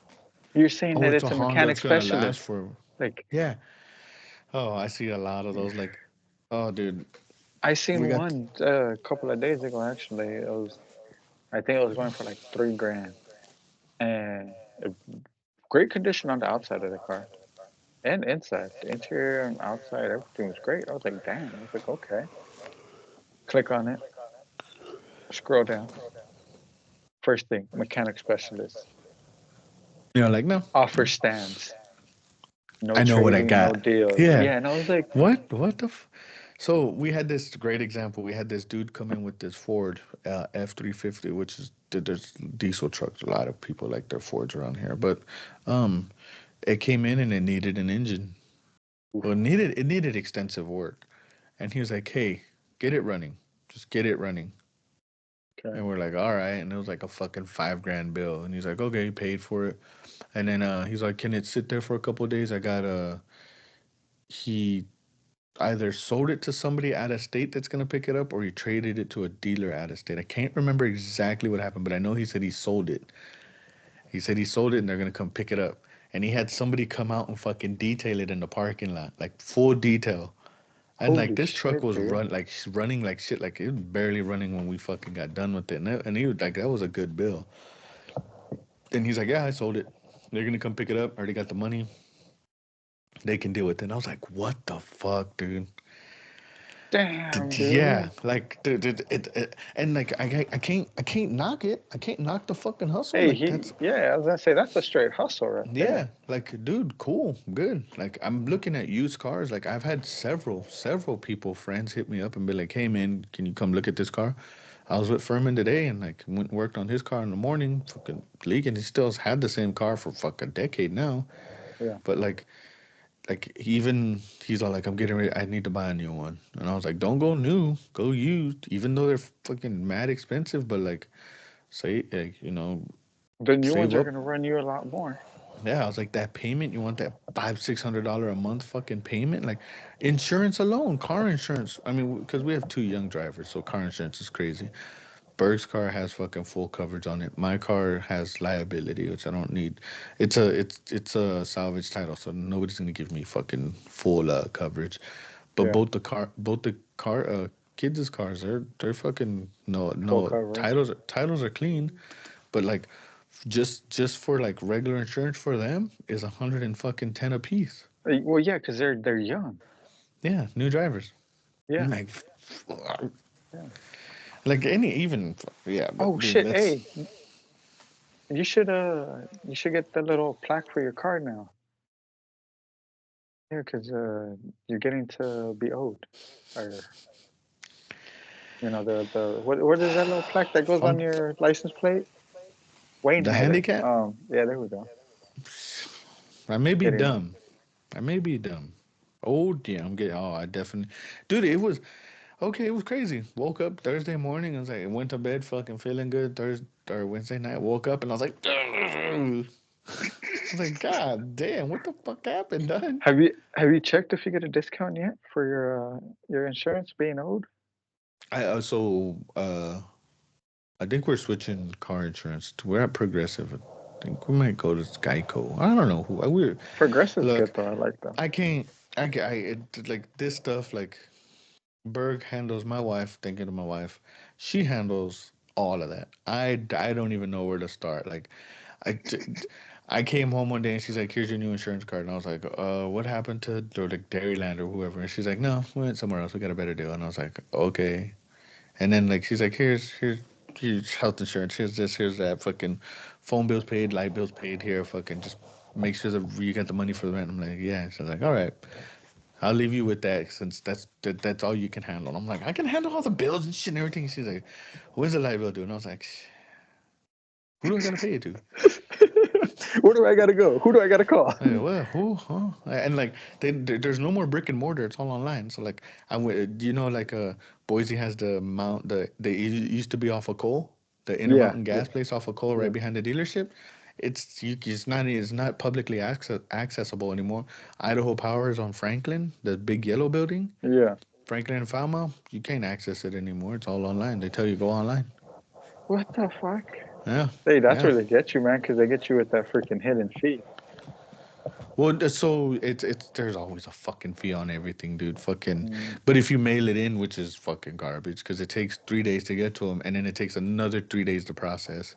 you're saying Oh, that it's a it's a Honda. mechanic It's gonna last specialist. for. Like Yeah. Oh, I see a lot of those. Like, oh, dude, I we seen got. one a couple of days ago. Actually, I think it was going for like 3 grand, and great condition on the outside of the car and inside, the interior and outside, everything was great. I was like, damn. I was like, okay. Click on it, scroll down. First thing, mechanic specialist, Like no, offer no. stands, no I know what I trading, no got. deals. Yeah. Yeah, and I was like, What? What the? So we had this great example. We had this dude come in with this Ford F-350, which is there's diesel trucks. A lot of people like their Fords around here, but um, it came in and it needed an engine. oof, Well, it needed extensive work, and he was like, "Hey, get it running. Just get it running." okay. And we're like, "All right." And it was like a fucking 5 grand bill. And he's like, "Okay," he paid for it. And then he's like, "Can it sit there for a couple of days?" I got he either sold it to somebody out of state that's gonna pick it up, or he traded it to a dealer out of state. I can't remember exactly what happened, but I know he said he sold it. He said he sold it and they're gonna come pick it up. And he had somebody come out and fucking detail it in the parking lot, like full detail. And like Holy this truck shit, was dude. running like shit. Like it was barely running when we fucking got done with it. And he was like, that was a good bill. And he's like, yeah, I sold it. They're gonna come pick it up. Already got the money. They can deal with it. And I was like, what the fuck, dude? Damn, Yeah, dude. like and like I can't knock it. I can't knock the fucking hustle. Hey, Like he, that's yeah, I was gonna say that's a straight hustle right yeah, there. like dude, cool, good. Like I'm looking at used cars. Like I've had several people, friends hit me up and be like, "Hey man, can you come look at this car?" I was with Furman today and like went and worked on his car in the morning, fucking leaking. He still has had the same car for fuck a decade now. Yeah. But like even he's all like, I'm getting ready. I need to buy a new one, and I was like, don't go new, go used. Even though they're fucking mad expensive, but like say like The new save ones are up. gonna run you a lot more. Yeah, I was like that payment. You want that $500-600 a month fucking payment? Like insurance alone, car insurance. I mean, because we have two young drivers, so car insurance is crazy. Berg's car has fucking full coverage on it. My car has liability, which I don't need. It's a salvage title, so nobody's gonna give me fucking full coverage. But Yeah, both the kids' cars, they're fucking full no coverage. titles are clean, but like just for like regular insurance for them is 110 a piece. Well, yeah, because they're young. Yeah, new drivers. I'm Yeah, like, yeah. like any even yeah, Oh but dude, shit, that's hey, you should get the little plaque for your car now. Yeah, because you're getting to be owed, or the what is that little plaque that goes on fun. your license plate? Wayne The had it. handicap. Yeah, there we go. I may be Getting it. dumb. I may be dumb. Oh yeah, I'm getting. Oh, I definitely, dude. It was okay. It was crazy. Woke up Thursday morning. I was like, went to bed, fucking feeling good. Thursday or Wednesday night, woke up and I was like, I was like, God damn, what the fuck happened, done? Have you checked if you get a discount yet for your insurance being owed? I think we're switching car insurance. We're at Progressive. I think we might go to Geico. I don't know who. We're Progressive's good look. though. I like them. I can't. Like this stuff. Like Berg handles my wife, thinking of my wife. She handles all of that. I don't even know where to start. Like, I, t- I came home one day and she's like, "Here's your new insurance card." And I was like, what happened to or like Dairyland or whoever?" And she's like, "No, we went somewhere else. We got a better deal." And I was like, "Okay." And then like she's like, "Here's health insurance. Here's this. Here's that. Fucking phone bills paid, light bills paid. Here, fucking just make sure that you got the money for the rent." I'm like, "Yeah." She's like, "All right." I'll leave you with that since that's all you can handle. And I'm like, I can handle all the bills and shit and everything. She's like, when's the light bill due? And I was like, who do I gotta pay it to? Where do I gotta go? Who do I gotta call? Like, well, who? Huh? And like, there's no more brick and mortar. It's all online. So like, I went. Like Boise has the mount. They used to be off of Cole, the Yeah, Intermountain yeah, gas place off of Cole, right yeah, behind the dealership. It's not publicly accessible anymore. Idaho Power is on Franklin, the big yellow building. yeah. Franklin and Falmouth, you can't access it anymore. It's all online. They tell you go online. What the fuck? Yeah, Hey, that's yeah. where they get you, man, because they get you with that freaking hidden fee. Well, so it's there's always a fucking fee on everything, dude. Fucking, Mm, but if you mail it in, which is fucking garbage, because it takes 3 days to get to them, and then it takes another 3 days to process.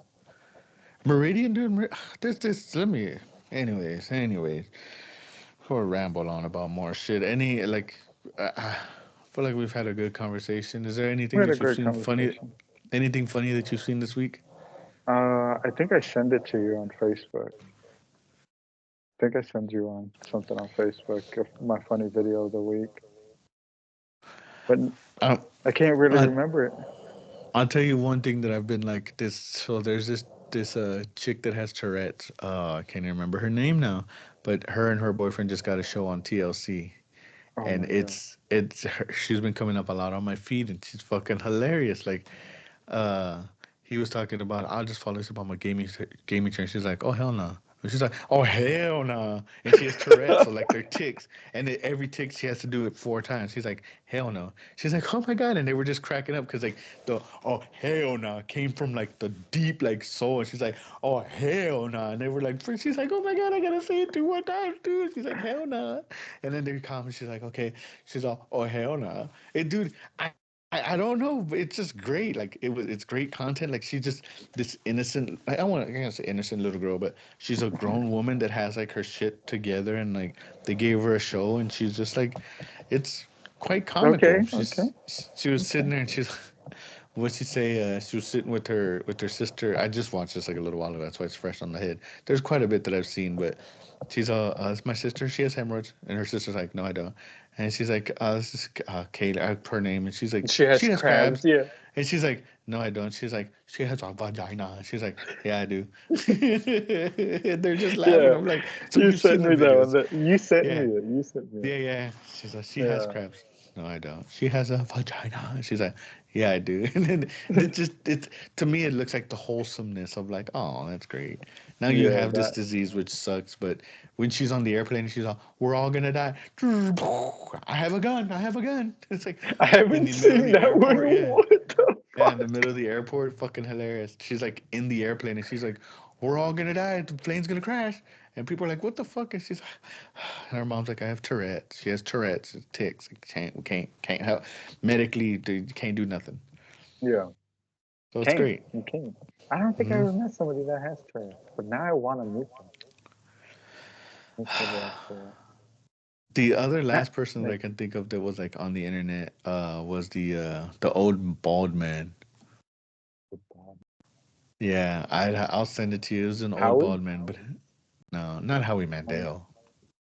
Meridian, dude. This. Let me. Anyways, before I ramble on about more shit. I feel like we've had a good conversation. Is there we anything had a that you've great seen funny? conversation. Anything funny that you've seen this week? I think I sent it to you on Facebook. I think I sent you on something on Facebook of my funny video of the week, but I, I can't really I remember it. I'll tell you one thing that I've been like this. So there's this chick that has Tourette's. I can't even remember her name now, but her and her boyfriend just got a show on TLC, Oh and my god. she's been coming up a lot on my feed, and she's fucking hilarious. Like, uh, he was talking about I'll just fall asleep on my gaming chair. She's like, oh hell no. And she's like, "Oh hell no!" And she has Tourette's, so like they're ticks, and every tick she has to do it 4 times. She's like, "Hell no!" She's like, "Oh my god!" And they were just cracking up because like the "Oh hell no" came from like the deep like soul. And she's like, "Oh hell no!" And they were like, she's like, "Oh my god, I gotta say it 2 more times, dude." She's like, "Hell no!" And then they come and she's like, "Okay." She's all, "Oh hell no!" And dude, I don't know, but it's just great. Like it's great content. Like she's just this innocent. I want to say innocent little girl, but she's a grown woman that has like her shit together, and like they gave her a show, and she's just like, it's quite Okay, comical. okay, She was okay. sitting there, and she's what she say? She was sitting with her sister. I just watched this like a little while ago. That's why it's fresh on the head. There's quite a bit that I've seen, but she's it's my sister. She has hemorrhoids, and her sister's like, no, I don't. And she's like, this is Kayla, her name, and she's like, She she has has crabs. crabs, Yeah, and she's like, no, I don't. She's like, she has a vagina. She's like, yeah, I do. And they're just laughing. yeah. I'm like, so You you've seen sent the me that one. videos? You sent Yeah. me it. You sent me it. Yeah, yeah. She's like, she has Yeah, crabs. No, I don't. She has a vagina. She's like, yeah, I do. And then it just it's to me it looks like the wholesomeness of like, oh, that's great. Now you yeah. have this That disease which sucks, but when she's on the airplane, she's all, we're all gonna die. I have a gun. I have a gun. It's like I in haven't the middle of seen the that one. airport. Yeah, What the yeah, in the fuck? middle of the airport, fucking hilarious. She's like in the airplane and she's like, we're all gonna die. The plane's gonna crash. And people are like, what the fuck? And she's like, and her mom's like, I have Tourette's. She has Tourette's, it's tics. We can't help. Medically, you can't do nothing. Yeah, So it's Kane. great. You Kane. I don't think I Hmm. ever met somebody that has trash, but now I want to meet them. Meet somebody that has trash. The other Not last person that I like can think of that was like on the internet was the old bald man. football. Yeah, I'll send it to you. It was an old Howie. bald man, but no, not Howie Howie. Mandel.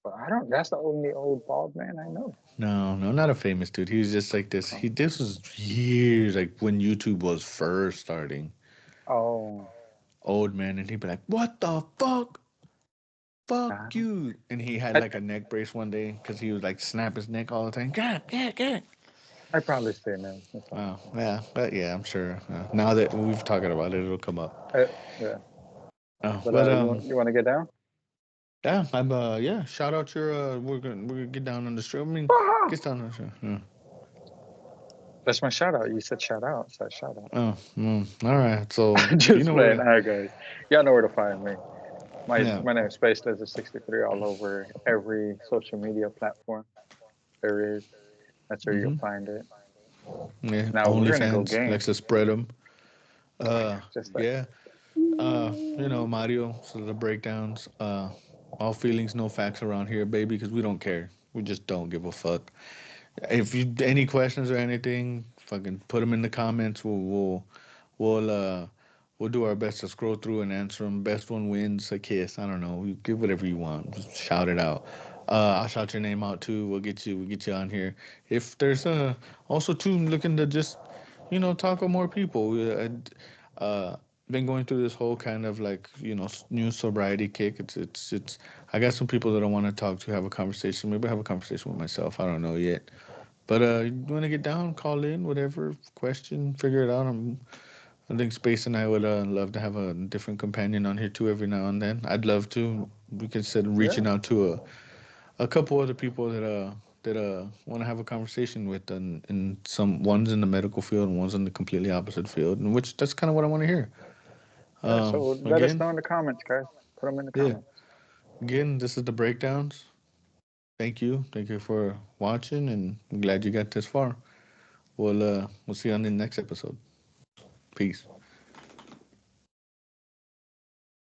But I don't. That's the only old bald man I know. No, no, not a famous dude. He was just like this. Oh, This was years like when YouTube was first starting. oh, Old man, and he'd be like, "What the fuck? Fuck nah. you!" And he had I like a neck brace one day because he would like snap his neck all the time. God. I probably say no. I probably Oh say yeah, but yeah, I'm sure. Now that we've talking about it, it'll come up. no. Yeah. Oh, But but you want to get down? yeah, I'm yeah. Shout out your we're gonna get down on the stream. I mean, Ah! get down on the stream. Yeah. That's my shout out. You said shout out, so I shout out. Oh, all right. So you Just know where playing. to. Hi guys. Y'all know where to find me. Yeah. My name is Space Lizard 63 all over every social media platform there is. That's where you'll Mhm. find it. Yeah. Now we're gonna go OnlyFans game. likes to spread them. Just like Yeah. Mario, so the breakdowns, all feelings, no facts around here, baby, because we don't care. We just don't give a fuck. If you any questions or anything, fucking put them in the comments. We'll we'll do our best to scroll through and answer them. Best one wins a kiss. I don't know. You give whatever you want. Just shout it out. I'll shout your name out too. We'll get you on here. If there's also too looking to just talk with more people. Been going through this whole kind of like new sobriety kick. It's. I got some people that I want to talk to, have a conversation. Maybe have a conversation with myself. I don't know yet. But you want to get down, call in, whatever question, figure it out. I think Space and I would love to have a different companion on here too every now and then. I'd love to. We could set reaching yeah, out to a couple other people that want to have a conversation with, and some ones in the medical field and ones in the completely opposite field, and which that's kind of what I want to hear. yeah. So let us Again, know in the comments, guys. Put them in the yeah. comments. Again, this is the breakdowns. Thank you for watching, and I'm glad you got this far. We'll see you on the next episode. Peace.